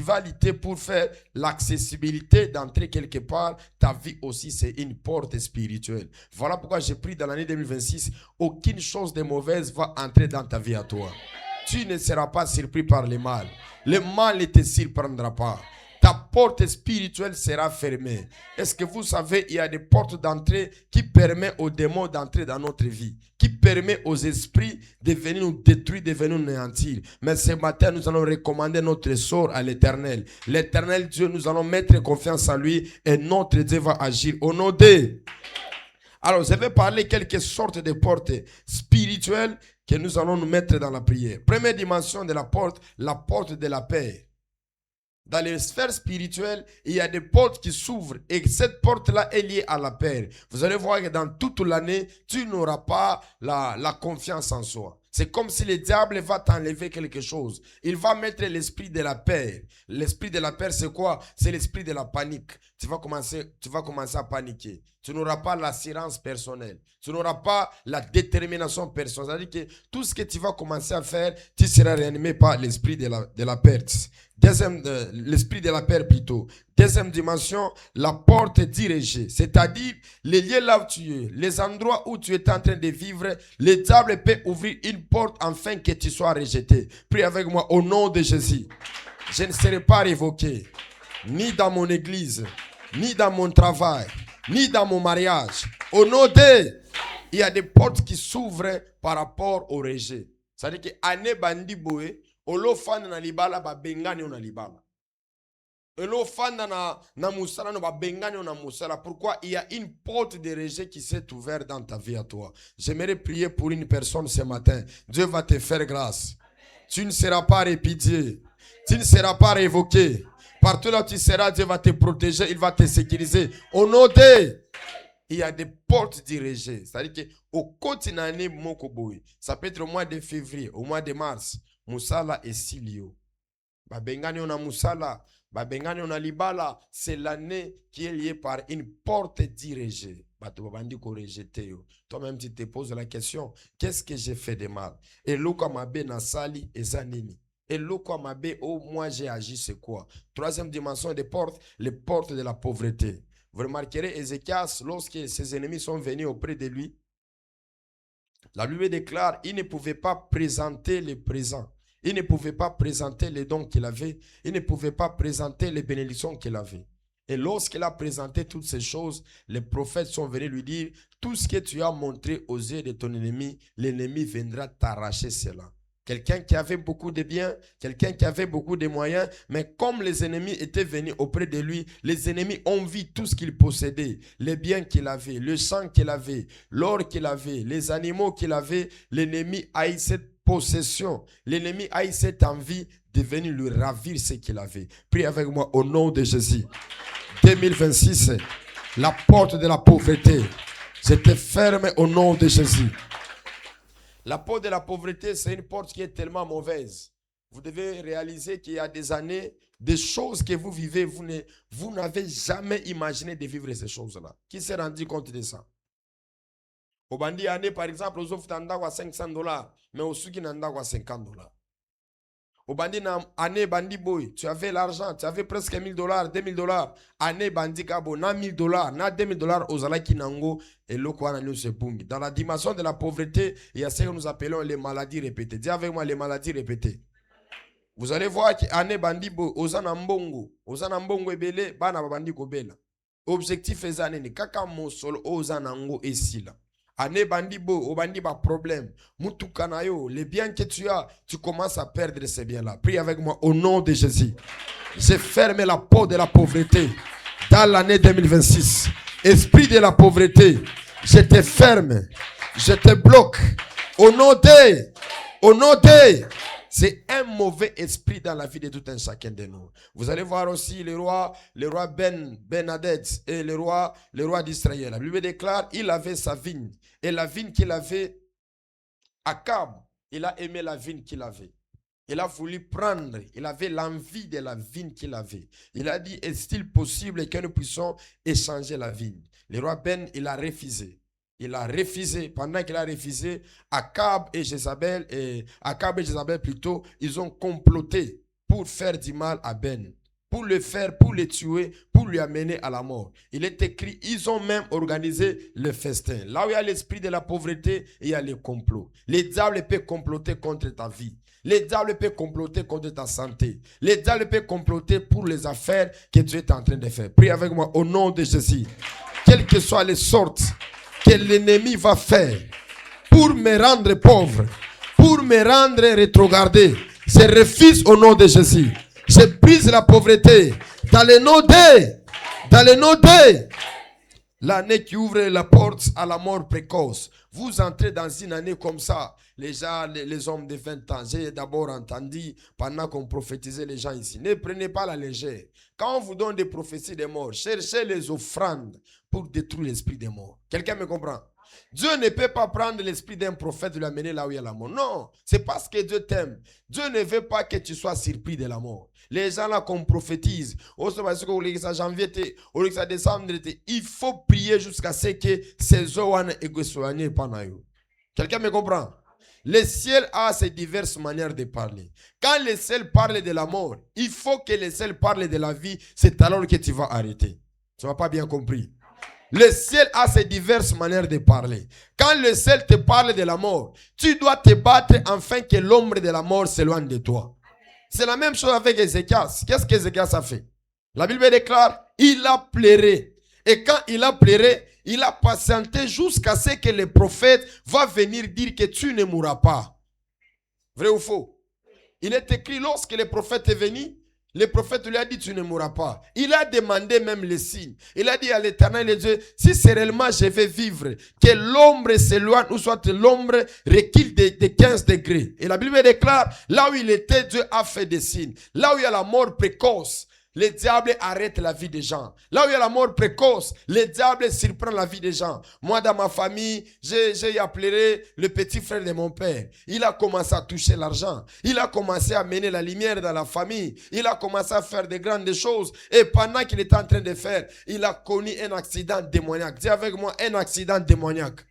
vas lutter pour faire l'accessibilité d'entrer quelque part, ta vie aussi c'est une porte spirituelle. Voilà pourquoi j'ai pris dans l'année 2026, aucune chose de mauvaise va entrer dans ta vie à toi. Tu ne seras pas surpris par le mal. Le mal ne te surprendra pas. Ta porte spirituelle sera fermée. Est-ce que vous savez, il y a des portes d'entrée qui permettent aux démons d'entrer dans notre vie, qui permettent aux esprits de venir nous détruire, de venir nous néantir. Mais ce matin, nous allons recommander notre sort à l'Éternel. L'Éternel Dieu, nous allons mettre confiance en lui et notre Dieu va agir au nom de... Alors, je vais parler quelques sortes de portes spirituelles que nous allons nous mettre dans la prière. Première dimension de la porte de la paix. Dans les sphères spirituelles, il y a des portes qui s'ouvrent et cette porte-là est liée à la paix. Vous allez voir que dans toute l'année, tu n'auras pas la confiance en soi. C'est comme si le diable va t'enlever quelque chose. Il va mettre l'esprit de la peur. L'esprit de la peur, c'est quoi? C'est l'esprit de la panique. Tu vas commencer à paniquer. Tu n'auras pas l'assurance personnelle. Tu n'auras pas la détermination personnelle. C'est-à-dire que tout ce que tu vas commencer à faire, tu seras réanimé par l'esprit de la perte. L'esprit de la peur plutôt. Deuxième dimension, la porte dirigée. C'est-à-dire, les lieux là où tu es, les endroits où tu es en train de vivre, le diable peut ouvrir une porte afin que tu sois rejeté. Prie avec moi au nom de Jésus. Je ne serai pas révoqué, ni dans mon église, ni dans mon travail, ni dans mon mariage. Au nom de... Il y a des portes qui s'ouvrent par rapport au rejet. C'est-à-dire que ane bandi boé, olo fana na libala ba bengani na libala. Olo fana na musala no ba bengani na musala. Pourquoi il y a une porte de rejet qui s'est ouverte dans ta vie à toi? J'aimerais prier pour une personne ce matin. Dieu va te faire grâce. Tu ne seras pas répudié. Tu ne seras pas révoqué. Partout là où tu seras, Dieu va te protéger, il va te sécuriser. Au nom de... Il y a des portes dirigées. C'est-à-dire qu'au quotidien, ça peut être au mois de février, au mois de mars, Moussala et Silio. Babengani on a Moussala, Babengani on a Libala. C'est l'année qui est liée par une porte dirigée. Toi-même, tu te poses la question, qu'est-ce que j'ai fait de mal? Et l'oka mabe nasali et zanini. Et l'oka mabe, oh, moi j'ai agi, c'est quoi? Troisième dimension des portes, les portes de la pauvreté. Vous remarquerez Ézéchias, lorsque ses ennemis sont venus auprès de lui, la Bible déclare qu'il ne pouvait pas présenter les présents. Il ne pouvait pas présenter les dons qu'il avait. Il ne pouvait pas présenter les bénédictions qu'il avait. Et lorsqu'il a présenté toutes ces choses, les prophètes sont venus lui dire, tout ce que tu as montré aux yeux de ton ennemi, l'ennemi viendra t'arracher cela. Quelqu'un qui avait beaucoup de biens, quelqu'un qui avait beaucoup de moyens, mais comme les ennemis étaient venus auprès de lui, les ennemis ont vu tout ce qu'il possédait, les biens qu'il avait, le sang qu'il avait, l'or qu'il avait, les animaux qu'il avait. L'ennemi a eu cette possession, l'ennemi a eu cette envie de venir lui ravir ce qu'il avait. Prie avec moi au nom de Jésus. 2026, la porte de la pauvreté, je te ferme au nom de Jésus. La porte de la pauvreté, c'est une porte qui est tellement mauvaise. Vous devez réaliser qu'il y a des années, des choses que vous vivez, vous n'avez jamais imaginé de vivre ces choses-là. Qui s'est rendu compte de ça? Au bandi année, par exemple, aux offres à 500 $, mais au suki nanda à 50 $. Au bandi année bandi boy, tu avais l'argent, tu avais presque 1 000 $, 2 000 $. Année bandi kabo, na 1 000 $, na 2 000 $ aux alaki nango et loko ananyo se bungi. Dans la dimension de la pauvreté, il y a ce que nous appelons les maladies répétées. Dis avec moi les maladies répétées. Vous allez voir qu'année bandi boy, ozana mbongo ebele, bana bandi kobela. Objectif est ni kaka mosolo ozanango esila. Ane bandi bo, o bandi ba problème. Mutukanayo, les biens que tu as, tu commences à perdre ces biens-là. Prie avec moi au nom de Jésus. J'ai fermé la porte de la pauvreté dans l'année 2026. Esprit de la pauvreté, je te ferme, je te bloque. Au nom de, c'est un mauvais esprit dans la vie de tout un chacun de nous. Vous allez voir aussi le roi Ben-Hadad et le roi d'Israël. La Bible déclare, il avait sa vigne. Et la vigne qu'il avait, Akab, il a aimé la vigne qu'il avait. Il a voulu prendre, il avait l'envie de la vigne qu'il avait. Il a dit, est-il possible que nous puissions échanger la vigne? Le roi Ben, il a refusé. Il a refusé. Pendant qu'il a refusé, Akab et Jézabel plutôt, ils ont comploté pour faire du mal à Ben. Pour le faire, pour le tuer, pour lui amener à la mort. Il est écrit, ils ont même organisé le festin. Là où il y a l'esprit de la pauvreté, il y a les complots. Les diables peuvent comploter contre ta vie. Les diables peuvent comploter contre ta santé. Les diables peuvent comploter pour les affaires que tu es en train de faire. Prie avec moi au nom de Jésus. Quelles que soient les sortes que l'ennemi va faire pour me rendre pauvre, pour me rendre rétrogradé, je refuse au nom de Jésus. Je brise la pauvreté dans le nom de l'année qui ouvre la porte à la mort précoce. Vous entrez dans une année comme ça. Les gens, les hommes de 20 ans, j'ai d'abord entendu pendant qu'on prophétisait les gens ici. Ne prenez pas la légère. Quand on vous donne des prophéties des morts, cherchez les offrandes pour détruire l'esprit des morts. Quelqu'un me comprend? Dieu ne peut pas prendre l'esprit d'un prophète et l'amener là où il y a la mort. Non, c'est parce que Dieu t'aime. Dieu ne veut pas que tu sois surpris de la mort. Les gens là qu'on prophétise, il faut prier jusqu'à ce que ces eaux soient soignées par nous. Quelqu'un me comprend? Le ciel a ses diverses manières de parler. Quand le ciel parle de la mort, il faut que le ciel parle de la vie. C'est alors que tu vas arrêter. Tu n'as pas bien compris. Le ciel a ses diverses manières de parler. Quand le ciel te parle de la mort, tu dois te battre afin que l'ombre de la mort s'éloigne de toi. C'est la même chose avec Ézéchias. Qu'est-ce qu'Ézéchias a fait? La Bible déclare, il a pleuré. Et quand il a pleuré, il a patienté jusqu'à ce que le prophète va venir dire que tu ne mourras pas. Vrai ou faux? Il est écrit, lorsque le prophète est venu, le prophète lui a dit, tu ne mourras pas. Il a demandé même les signes. Il a dit à l'Éternel et Dieu, si c'est réellement je vais vivre, que l'ombre s'éloigne, ou soit l'ombre recule de 15 degrés. Et la Bible déclare, là où il était, Dieu a fait des signes. Là où il y a la mort précoce, le diable arrête la vie des gens. Là où il y a la mort précoce, le diable surprend la vie des gens. Moi, dans ma famille, j'ai appelé le petit frère de mon père. Il a commencé à toucher l'argent. Il a commencé à mener la lumière dans la famille. Il a commencé à faire de grandes choses. Et pendant qu'il était en train de faire, il a connu un accident démoniaque. Dis avec moi, un accident démoniaque.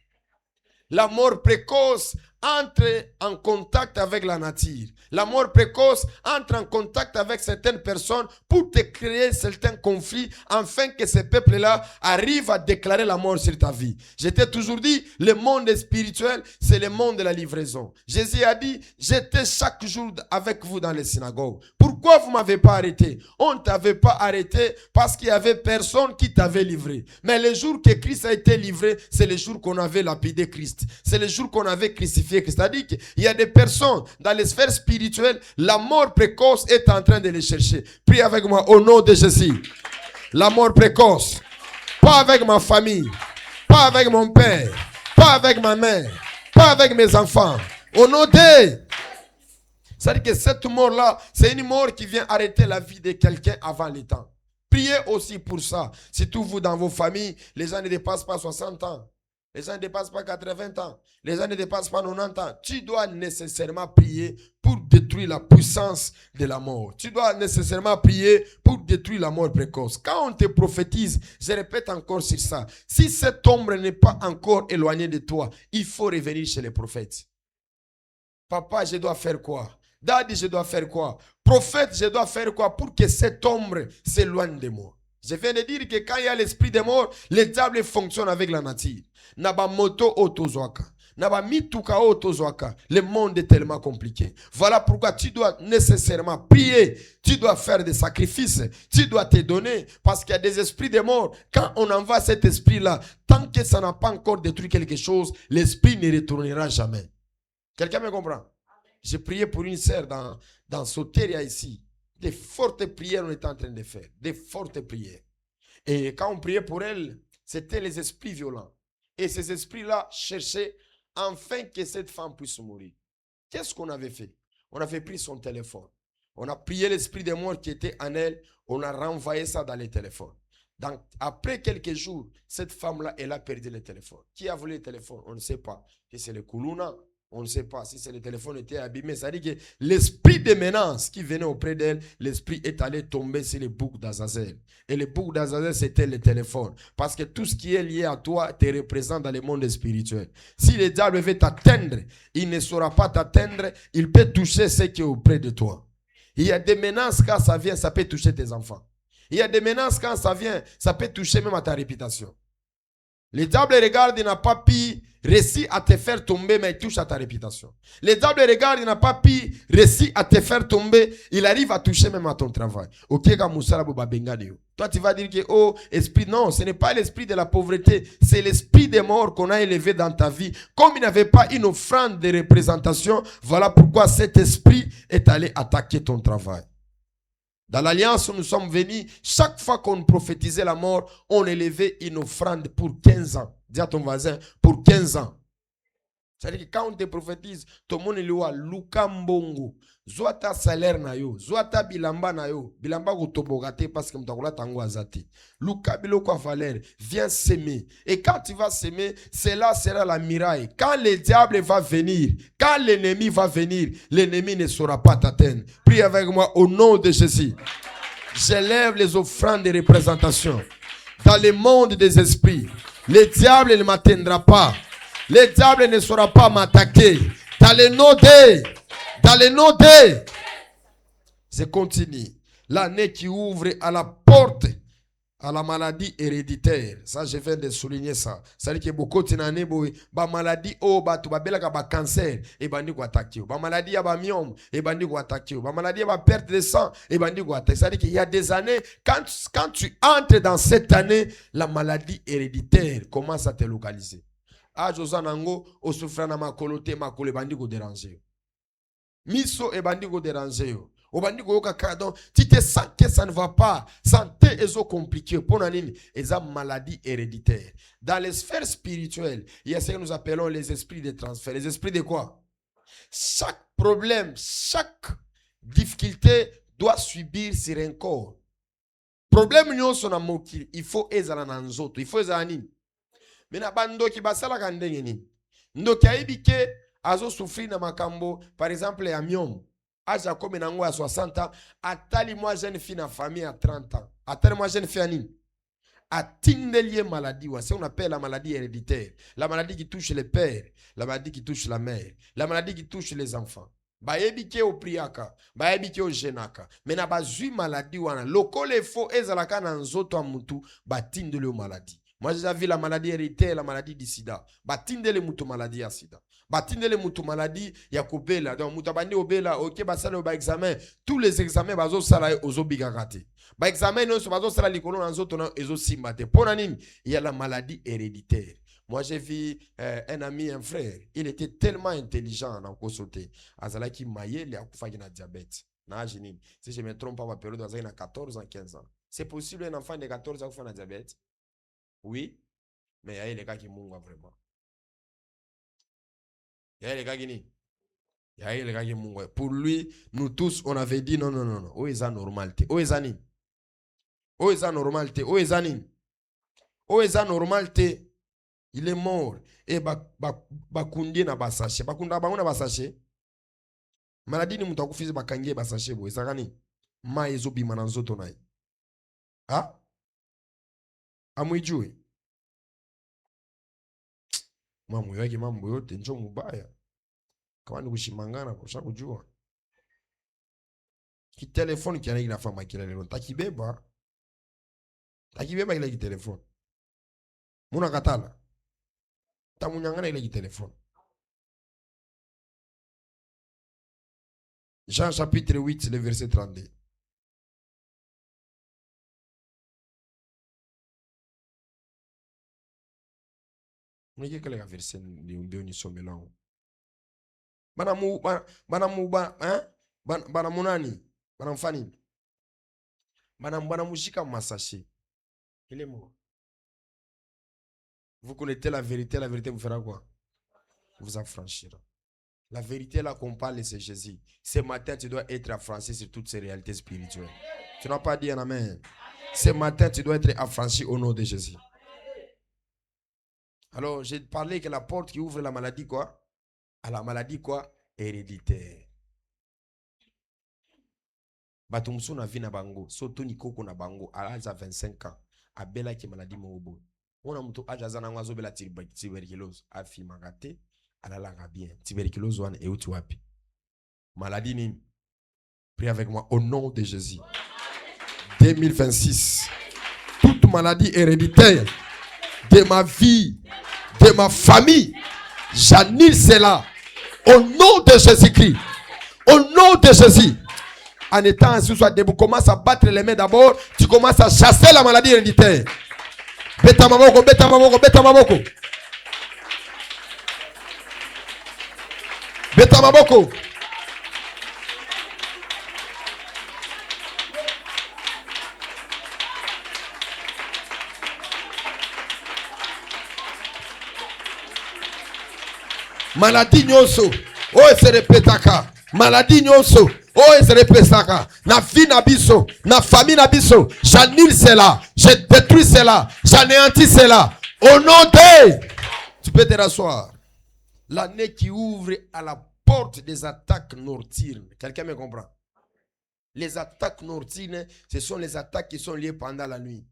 La mort précoce entre en contact avec la nature. La mort précoce entre en contact avec certaines personnes pour te créer certains conflits afin que ces peuples-là arrivent à déclarer la mort sur ta vie. Je t'ai toujours dit, le monde spirituel, c'est le monde de la livraison. Jésus a dit, j'étais chaque jour avec vous dans les synagogues. Pourquoi vous ne m'avez pas arrêté? On ne t'avait pas arrêté parce qu'il n'y avait personne qui t'avait livré. Mais le jour que Christ a été livré, c'est le jour qu'on avait lapidé Christ. C'est le jour qu'on avait crucifié Christ. C'est-à-dire qu'il y a des personnes dans les sphères spirituelles, la mort précoce est en train de les chercher. Prie avec moi au nom de Jésus. La mort précoce. Pas avec ma famille. Pas avec mon père. Pas avec ma mère. Pas avec mes enfants. Au nom de... C'est-à-dire que cette mort-là, c'est une mort qui vient arrêter la vie de quelqu'un avant le temps. Priez aussi pour ça. Surtout vous dans vos familles, les gens ne dépassent pas 60 ans. Les gens ne dépassent pas 80 ans. Les gens ne dépassent pas 90 ans. Tu dois nécessairement prier pour détruire la puissance de la mort. Tu dois nécessairement prier pour détruire la mort précoce. Quand on te prophétise, je répète encore sur ça, si cette ombre n'est pas encore éloignée de toi, il faut revenir chez les prophètes. Papa, je dois faire quoi? Daddy, je dois faire quoi? Prophète, je dois faire quoi pour que cette ombre s'éloigne de moi? Je viens de dire que quand il y a l'esprit de mort, le diable fonctionne avec la nature. Naba moto otozwaka. Naba mituka otozwaka. Le monde est tellement compliqué. Voilà pourquoi tu dois nécessairement prier. Tu dois faire des sacrifices. Tu dois te donner. Parce qu'il y a des esprits de mort. Quand on envoie cet esprit-là, tant que ça n'a pas encore détruit quelque chose, l'esprit ne retournera jamais. Quelqu'un me comprend? J'ai prié pour une sœur dans Soteria ici. Des fortes prières on était en train de faire. Des fortes prières. Et quand on priait pour elle, c'était les esprits violents. Et ces esprits-là cherchaient enfin que cette femme puisse mourir. Qu'est-ce qu'on avait fait? On avait pris son téléphone. On a prié l'esprit de mort qui était en elle. On a renvoyé ça dans les téléphones. Donc, après quelques jours, cette femme-là, elle a perdu le téléphone. Qui a volé le téléphone? On ne sait pas. Si c'est le Kuluna, on ne sait pas. Si c'est le téléphone était abîmé, ça dit que l'esprit de menace qui venait auprès d'elle, l'esprit est allé tomber sur les boucs d'Azazel. Et les boucs d'Azazel, c'était le téléphone. Parce que tout ce qui est lié à toi te représente dans le monde spirituel. Si le diable veut t'atteindre, il ne saura pas t'atteindre. Il peut toucher ce qui est auprès de toi. Il y a des menaces quand ça vient, ça peut toucher tes enfants. Il y a des menaces quand ça vient, ça peut toucher même à ta réputation. Le diable regarde, il n'a pas pu réussir à te faire tomber, mais il touche à ta réputation. Le diable regarde, il n'a pas pu réussir à te faire tomber, il arrive à toucher même à ton travail. Toi, tu vas dire que, oh, esprit, non, ce n'est pas l'esprit de la pauvreté, c'est l'esprit des morts qu'on a élevé dans ta vie. Comme il n'avait pas une offrande de représentation, voilà pourquoi cet esprit est allé attaquer ton travail. Dans l'alliance où nous sommes venus, chaque fois qu'on prophétisait la mort, on élevait une offrande pour 15 ans. Dis à ton voisin, pour 15 ans. C'est-à-dire que quand on te prophétise, tout le monde est là, Luka Mbongo, Zoata salaire na yo, Zoata bilamba na yo, bilamba kutobogate parce que mtakola tango azati. Luka biloko a valeur, viens s'aimer. Et quand tu vas s'aimer, cela sera la miraille. Quand le diable va venir, quand l'ennemi va venir, l'ennemi ne saura pas t'atteindre. Prie avec moi au nom de Jésus. J'élève les offrandes de représentation. Dans le monde des esprits, le diable ne m'atteindra pas. Le diable ne saura pas m'attaquer. Dans le nom de... Je continue. L'année qui ouvre à la porte à la maladie héréditaire. Ça, je viens de souligner ça. C'est-à-dire que beaucoup de années, ba maladie oh ba tu ba belaka ba cancer et bandi ko attaquer. Ba maladie ya ba myome et bandi ko attaquer. Ba maladie ya ba perte de sang et bandi ko attaquer. C'est-à-dire qu'il y a des années quand tu entres dans cette année, la maladie héréditaire commence à te localiser. Ah, Josanango, au souffrant na makolote makole bandi ko déranger. Miso e bandi ko déranger. Au bandi ko yoka tu te sens que ça ne va pas. Santé est compliqué. Pour nani, eza maladie héréditaire. Dans les sphères spirituelles, il y a ce que nous appelons les esprits de transfert. Les esprits de quoi? Chaque problème, chaque difficulté doit subir sur un corps. Problème nyonso na mokili, il faut ezala na nzoto, il faut ezala nini? Mena bandoki basala kandenge nini? Ndoki aibike azo souffrir na makambo, par exemple ya myome. Aja comme nango à 60 ans, atali moi jeune fille na famille à 30 ans. Atali moi jeune fille à nini? Atindelier maladie, c'est ce qu'on appelle la maladie héréditaire. La maladie qui touche les pères, la maladie qui touche la mère, la maladie qui touche les enfants. Baebike au priaka, baebike au genaka. Mais na bazui maladie wana. Loko le fo ezalaka na nzoto amutu, batindele maladie. Moi j'ai vu la maladie héréditaire, la maladie du sida. Batindele mutu maladie ya sida. Batindele mutu maladie ya kobela. Donc mutabandi obela, ok basala ba examen. Tous les examens bazo sala ozo bigakate. Ba examen non so bazo sala likolo na nzoto na ezo simbate. Pona nini? Il y a la maladie héréditaire. Moi, j'ai vu un ami, un frère. Il était tellement intelligent dans le côté. Azala qui maillait, il a fait un diabète. Si je ne me trompe pas, ma période, il a 14 ans, 15 ans. C'est possible un enfant de 14 ans qui fait un diabète? Oui. Mais il y a les gars qui mourent vraiment. Il y a les gars qui n'y. Il y a les gars qui mourent. Pour lui, nous tous, on avait dit non, non, non, non. Où est la normalité? Où est la normalité? Où est la normalité? Où est la normalité? Où est la normalité? Il est mort. Et bakundi na basache. Bakunda bango na basache. Maladie ni mutaku fizi bakangie basache bo. Esakani. Ma ezo bima na nzoto na. Ha? Amuijue. Mamu yake mambo yote njo mubaya. Kama ni kushimangana kusha kujua. Ki telefone ki anayi na fama kila lelo. Takibeba. Takibeba ile ki telefone. Muna katala. Tamunyangana ile ki telefone. Jean chapitre 8, le verset 32. Mwenye kele ka verset ndio ni somela. Bana munani, bana mfani. Bana mushika masashi. Il est mort. Vous connaissez la vérité vous fera quoi? Vous affranchira. La vérité là qu'on parle, c'est Jésus. Ce matin, tu dois être affranchi sur toutes ces réalités spirituelles. Tu n'as pas dit un amen. Ce matin, tu dois être affranchi au nom de Jésus. Alors, j'ai parlé que la porte qui ouvre la maladie, quoi? À la maladie, quoi? Héréditaire. Batumsu na vi na bango. Soto ni koko na bango. À l'âge de 25 ans. A bela ki maladie mobo. On a muto ajaza na ngwazo bela tuberculose. A fi magate. Alala nga bien. Tuberculose wan e uti wapi. Maladie ni. Prie avec moi au nom de Jésus. 2026. Toute maladie héréditaire de ma vie, de ma famille, j'annule cela au nom de Jésus-Christ. Au nom de Jésus. En étant assis soit debout, commence à battre les mains d'abord. Tu commences à chasser la maladie héréditaire. Beta maboko, beta maboko, beta maboko. Beta maboko. Maladie nyonso. Oh, se répétaka. Maladie nyonso. Oh, se répétaka. Na vie na biso. Na famille na biso. J'annule cela. Je détruis cela. J'anéantis cela. Au nom de... Tu peux te rasseoir. L'année qui ouvre à la porte des attaques nocturnes. Quelqu'un me comprend? Les attaques nocturnes, ce sont les attaques qui sont liées pendant la nuit.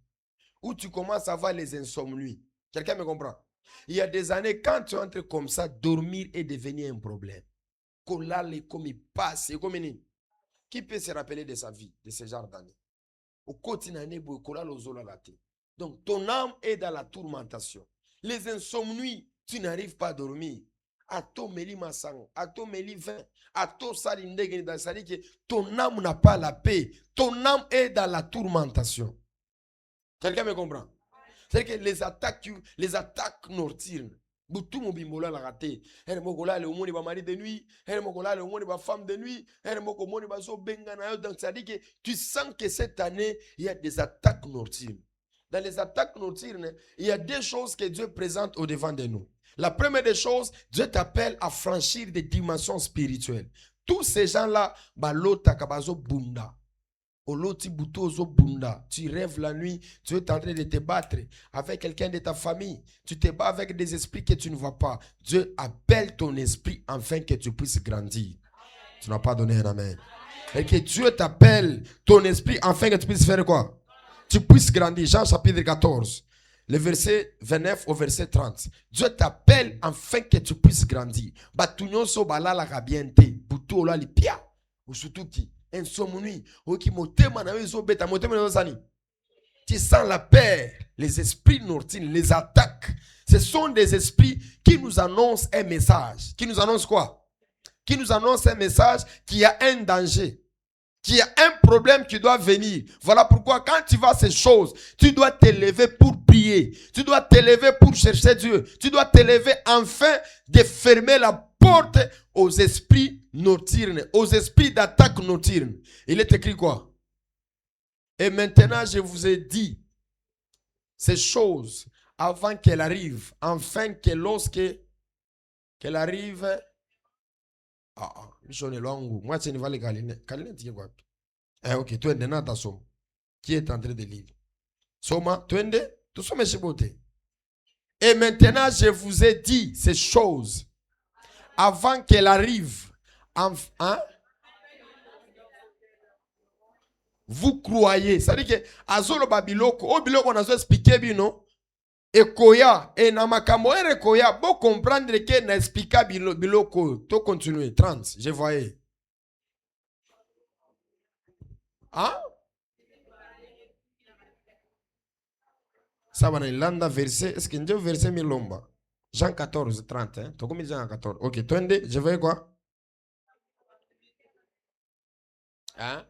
Où tu commences à avoir les insomnies. Quelqu'un me comprend? Il y a des années, quand tu entres comme ça, dormir est devenu un problème. Comme il passe, comme il... Qui peut se rappeler de sa vie, de ce genre d'année? Au quotidien, donc ton âme est dans la tourmentation. Les insomnies, tu n'arrives pas à dormir. Ato meli masang, ato meli vin, ato salindege, c'est-à-dire que ton âme n'a pas la paix. Ton âme est dans la tourmentation. Quelqu'un me comprend? C'est-à-dire que les attaques nocturnes, Boutou mobimbola la raté. Elle mokola le monde ba mari de nuit, elle mokola le monde ba femme de nuit, elle mokola ba so bengana. Donc ça dit que tu sens que cette année il y a des attaques nocturnes. Dans les attaques nocturnes, il y a deux choses que Dieu présente au devant de nous. La première des choses, Dieu t'appelle à franchir des dimensions spirituelles. Tous ces gens-là, balota kabazo bunda. Tu rêves la nuit, tu es en train de te battre avec quelqu'un de ta famille. Tu te bats avec des esprits que tu ne vois pas. Dieu appelle ton esprit afin que tu puisses grandir. Tu n'as pas donné un amen. Et que Dieu t'appelle ton esprit afin que tu puisses faire quoi? Tu puisses grandir. Jean chapitre 14, le verset 29 au verset 30. Dieu t'appelle afin que tu puisses grandir. Insomnie, tu sens la peur, les esprits nocturnes, les attaques. Ce sont des esprits qui nous annoncent un message. Qui nous annoncent quoi? Qui nous annoncent un message qu'il y a un danger, qu'il y a un problème qui doit venir. Voilà pourquoi quand tu vois ces choses, tu dois t'élever pour prier. Tu dois t'élever pour chercher Dieu. Tu dois t'élever afin de fermer la porte aux esprits nocturnes, aux esprits d'attaque nocturne. Il est écrit quoi? Et maintenant, je vous ai dit ces choses avant qu'elles arrivent, afin que lorsque qu'elle arrive, moi tu ne vas les ok, tu es dans somme. Qui est en train de lire? Soma, tu es tu sommes chiboté. Et maintenant, je vous ai dit ces choses avant qu'elle arrive. Hein? Vous croyez. C'est-à-dire que Azolo Babiloko, o biloko on a expliqué bino. Et koya, et na makambo ere koya, bon comprendre que na expliqué biloko. To continuer. 30, je voyais. Hein? Ça va landa verset. Est-ce que j'ai verset milomba? Jean 14, 30. Hein? Tu as Jean 14. Ok, toi, je voyais quoi? Hein?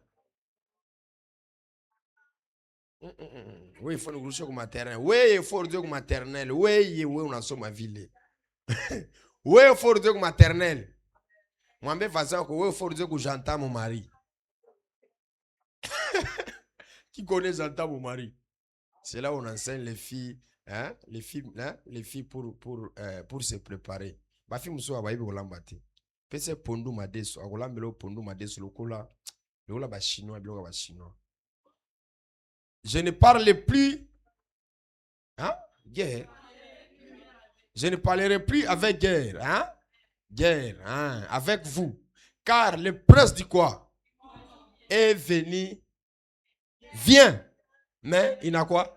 Oui, il faut nous groucher comme maternel. Oui, il faut dire comme maternel. Oui, on a son ma ville. Oui, il faut dire comme maternel. Moi, je fais ça. Oui, il faut dire que j'entends mon mari. Qui connaît j'entends mon mari? C'est là où on enseigne les filles, hein, les filles pour se préparer. Ma fille muso abayi be olambati. Pese pondu madeso, akolambelo pondu madeso lokola ba chinois, ba chinois. Je ne parle plus, hein, guerre. Je ne parlerai plus avec guerre, hein, guerre, hein, avec vous, car le prince du quoi est venu, vient, mais il n'a quoi?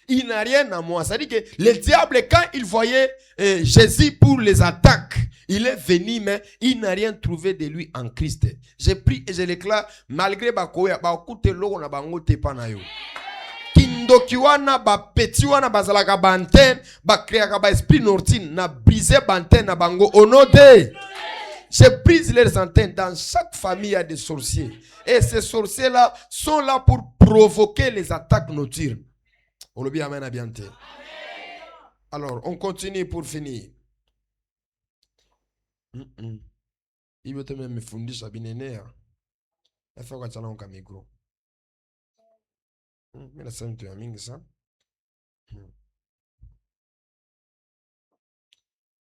Il n'a rien à moi. C'est-à-dire que le diable, quand il voyait Jésus pour les attaques, il est venu, mais il n'a rien trouvé de lui en Christ. J'ai pris et je l'éclate, malgré bakoya, bakute logo na bangote panayo. Kindokiwana ba petiwana bazalaka banten, ba créaka ba esprit nortine, na brisé banten na bango onode. Je brise leurs antennes. Dans chaque famille, il y a des sorciers. Et ces sorciers-là sont là pour provoquer les attaques nocturnes. On le dit amen à bientôt. Alors, on continue pour finir. Il veut même me fonder sa binéné. Il faut que tu aies un micro. Mais la scène, tu as mis ça.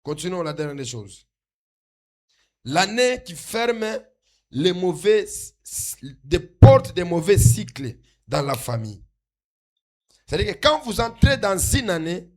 Continuons la dernière chose. L'année qui ferme les des portes des mauvais cycles dans la famille. C'est-à-dire que quand vous entrez dans une année,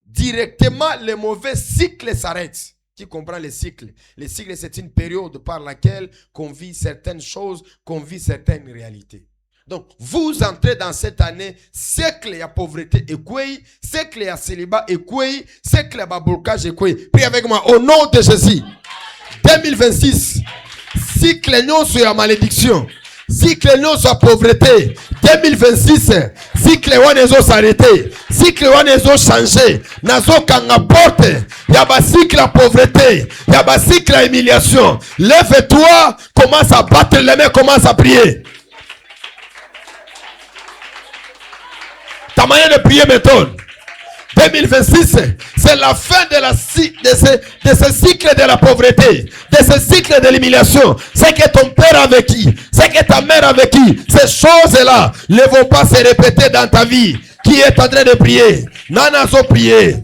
directement les mauvais cycles s'arrêtent. Qui comprend les cycles? Les cycles, c'est une période par laquelle on vit certaines choses, qu'on vit certaines réalités. Donc, vous entrez dans cette année, cycle à pauvreté et quoi, cycle à célibat et quoi, cycle à blocage et quoi. Prie avec moi, au nom de Jésus. 2026, cycle non sur la malédiction. Cycle non sur la pauvreté. 2026, cycle wanezo s'arrêter. Cycle wanezo changer. Nazo kanga porte. Yaba cycle à pauvreté. Yaba cycle à humiliation. Lève-toi, commence à battre les mains, commence à prier. Ta manière de prier m'étonne. 2026, c'est la fin de ce cycle de la pauvreté, de ce cycle de l'humiliation. C'est que ton père a vécu, c'est que ta mère a vécu. Ces choses-là ne vont pas se répéter dans ta vie. Qui est en train de prier? Nana so prier.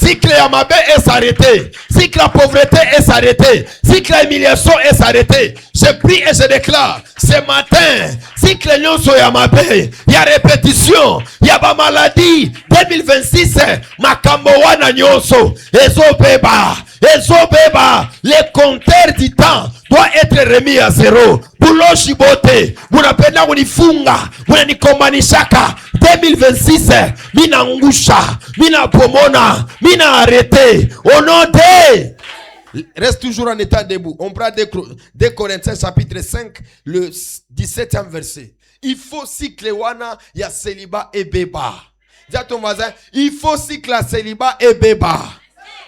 Cycle à ma baie est s'arrêter. Cycle à pauvreté est s'arrêter. Cycle à humiliation est s'arrêter. Je prie et je déclare ce matin, cycle nyonso ya ma baie, il y a répétition, il y a ma maladie. 2026, makambo wana nyonso, ezobeba. Le compteur du temps doit être remis à zéro. Buloshi bote, munapenda unifunga, munanikombanishaka. 2026, mina ngusha, mina pomona, mina arrêté. Au nom de... Reste toujours en état debout. On prend 2 Corinthiens chapitre 5, le 17e verset. Il faut cycle wana ya célibat et béba. Dis à ton voisin, il faut cycle à célibat et béba.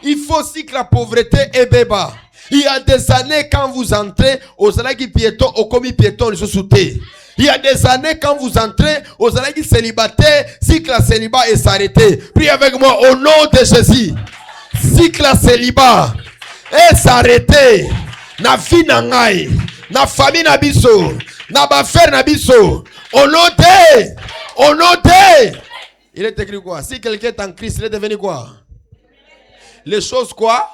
Il faut cycle à pauvreté et béba. Il y a des années quand vous entrez aux salagi piétons, au commis piéton, les sautés. Il y a des années quand vous entrez aux salagi célibataires, cycle à célibat et s'arrêter. Prie avec moi au nom de Jésus. Cycle à célibat et s'arrêter. Na vie na ngai, na famille na biso, na bafer na biso. Au nom de. Il est écrit quoi? Si quelqu'un est en Christ, il est devenu quoi? Les choses quoi?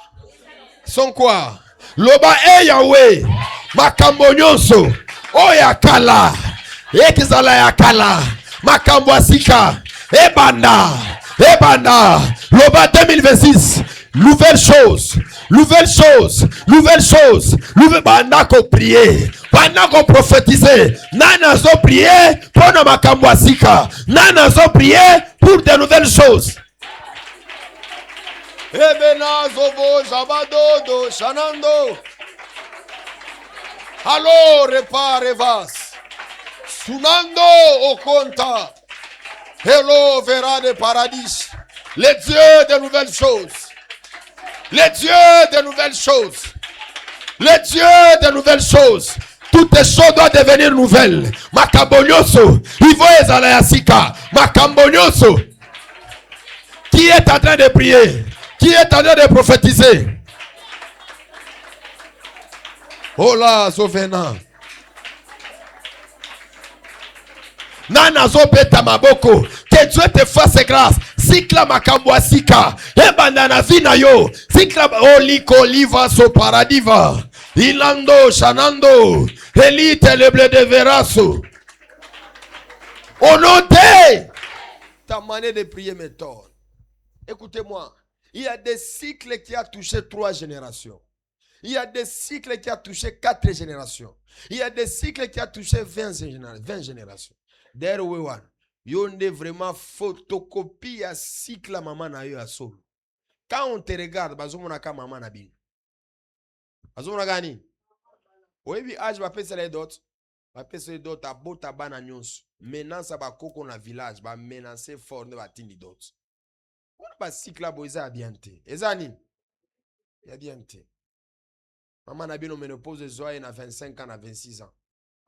Sont quoi? Loba Yahweh. Makambo nyonso. Oyakala. Ekizala yakala. Makambo asika. Ebanda. Loba 2026. Nouvelle chose. Pendant qu'on priait, pendant qu'on prophétisait, nana zo prié pour na makambo asika. Nana zo prié pour de nouvelles choses. Ebena zobo jabadodo shanando. Allo reparevas. Sunando au compta. Hello verra de paradis. Les dieux de nouvelles choses. Les dieux de nouvelles choses. Toutes les choses doivent devenir nouvelles. Makambonyoso. Ivo ezala yasika. Makambonyoso. Qui est en train de prier? Qui est en train de prophétiser? Oh là, Zovena. Nana zopeta maboko. Que Dieu te fasse grâce. Sikla makambo asika. Ebanda na vina yo. Sikla oliko liva so paradiva. Ilando shanando. Elite le blé de verasso. Au nom de ta manière de prier m'étonne. Écoutez-moi. Il y a des cycles qui ont touché 3 générations. Il y a des cycles qui ont touché 4 générations. Il y a des cycles qui ont touché 20 générations. There we one. Yonde vraiment photocopie à cycle à maman na yo à solo. Quand on te regarde, bazomona ka maman na bin. Bazomona gani? Oyebi âge ba pesa les dots. Ba pesa les dots abota bana nyonso. Maintenant ça ba koko na village ba menacer fort ne ba tindi dots. On ba cycle la boisa bien te. Ezani. Ya bien te. Maman na bin o ménopause zoye na 25 ans na 26 ans.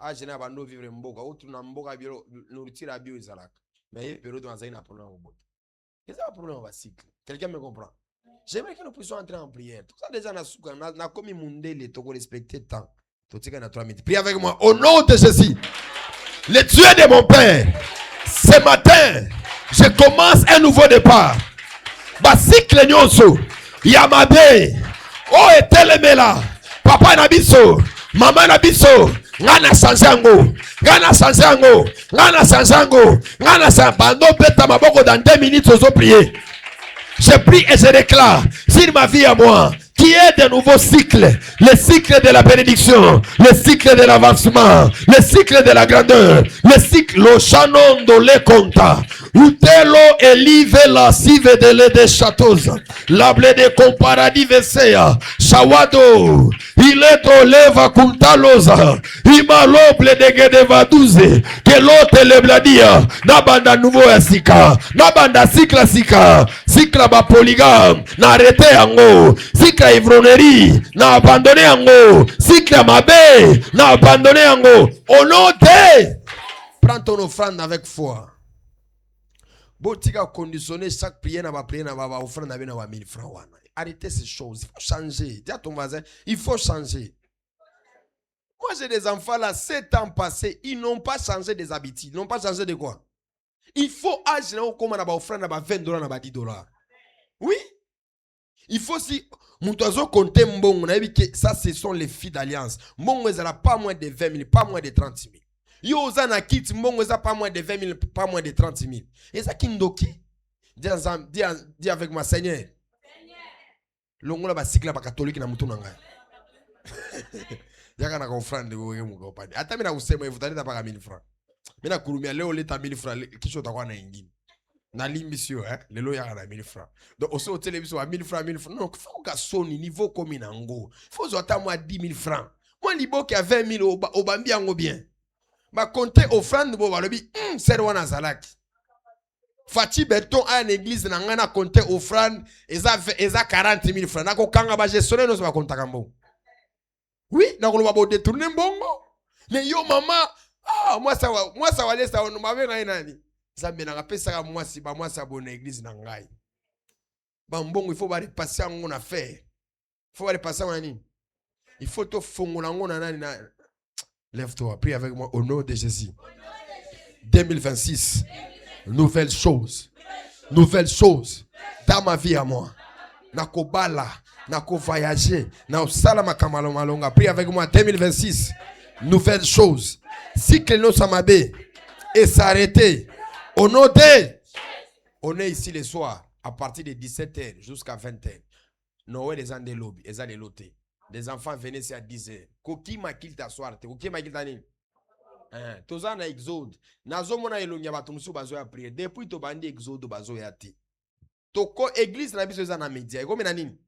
Ah, je n'ai pas de vivre mboka. Ou tu n'as mboka bio nourriture à bio izalak. Mais il peut dans un problème au bout. Qu'est-ce que c'est un problème au cycle? Quelqu'un me comprend? J'aimerais que nous puissions entrer en prière. Tout ça déjà n'a commis mondé les toko respecter tant. Tout ce qu'on a 3 minutes. Prie avec moi. Au nom de Jésus. Le Dieu de mon Père. Ce matin, je commence un nouveau départ. Ba cycle nyonso. Yamabe. Oh etelemela. Papa nabiso. Maman nabiso. Ngana sanzango. Bando peta maboko dans 2 minutes ozo prier. Je prie et je déclare sur ma vie à moi qui est de nouveaux cycles, le cycle de la bénédiction, le cycle de l'avancement, le cycle de la grandeur, le cycle le chanon de le compta. Utelo elive la sive de le de châteaux, la blé de comparadi vesea, shawado, il est au leva kuntaloza, imaloble de gedevaduze, que l'autre le bladia, nabanda nouveau asika, nabanda cycle cycle ba polygame, na arrêté ango, cycle ivronerie, na abandonné ango, cycle mabe, na abandonné ango, au nom de, prends ton offrande avec foi. Botika conditionner chaque prière na ba offrande na 1000 francs. Arrêtez ces choses, il faut changer. Dis à ton voisin, il faut changer. Moi j'ai des enfants là, 7 ans passés, ils n'ont pas changé des habitudes, ils n'ont pas changé de quoi? Il faut agir comme on a offrande na $20 na $10. Oui. Il faut si Moutazo compter mbongo na que ça ce sont les filles d'alliance. Mbongo ezala pas moins de 20 000, pas moins de 30 000. Yo zana kit mbongo ezala pas moins de 20 000, pas moins de 30 000. Et ça kindoki? Dis avec moi Seigneur. Longola ba sikla ba catholique na mutu nanga. Yaka na offrande wewe mukopani. Hata mimi na kusema hivyo utaleta paka 1000 francs. Mimi na kurumia leo leta 1000 francs kisha utakuwa na ingine. Na limbisio lelo yaka na 1000 francs. Donc aussi au télévision à 1000 francs. Non, faut que soni niveau comme inango. Faut zota moi 10 000 francs. Moi libo qui a 20 000 au bambi ango bien. Ba compter offrande bo balobi c'est wana zalaki. Fati beton à une église na ngana compter offrande eza 40 000 francs. Nako kanga ba gestionner no ba compter kambo. Oui, nako lo ba détourner mbongo. Mais yo maman, moi ça va laisser ça on m'a vu nani. Zambe na kapesa moi si ba moi ça bonne église na ngai. Ba mbongo il faut ba repasser en affaire. Il faut ba repasser en nani. Il faut to fongola ngona nani na. Lève-toi, prie avec moi au nom de Jésus. 2026. Nouvelle chose dans ma vie à moi. nako bala, nako voyager, na osala makamalo malonga. Prie avec moi 2026. Nouvelle chose. Cycle no samabe et s'arrêter. Au nom de, on est ici le soir à partir de 17h jusqu'à 20h. Noé les gens de lobby, les gens de loté. Les enfants venaient ici à 10h. Koki makil t'asseoir, koki makil tani. Toza na exode. Nazo mona elongia bato musu bazo ya prier. Depuis to bandi exode bazo ya ti. Toko église na biso na média. Eko mena nini?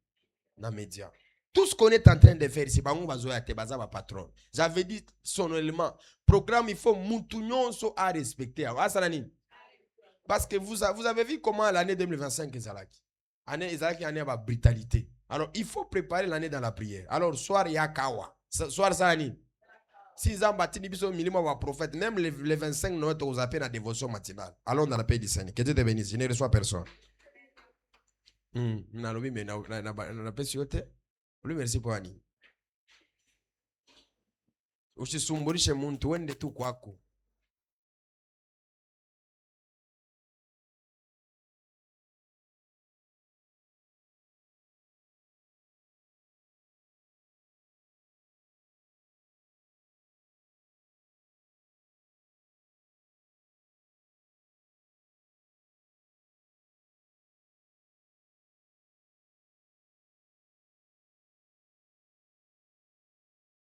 Na média. Tout ce qu'on est en train de faire ici, bango bazo ya te baza ba patron. J'avais dit sonorellement, programme il faut moutounion so à respecter. Ah ça nini? Parce que vous avez vu comment l'année 2025 est Zalaki. Année Zalaki année ba brutalité. Alors il faut préparer l'année dans la prière. Alors soir ya kawa. Soir ça nini? 6 ans bâti biso minimum wa prophète. Même les 25 Noël aux appels à la dévotion matinale. Allons dans la paix du Seigneur. Que Dieu te bénisse. Je ne reçois personne. Nalobi mais na paix sur terre. Lui merci pour Annie. Usisumbulishe muntu wende tu kwako.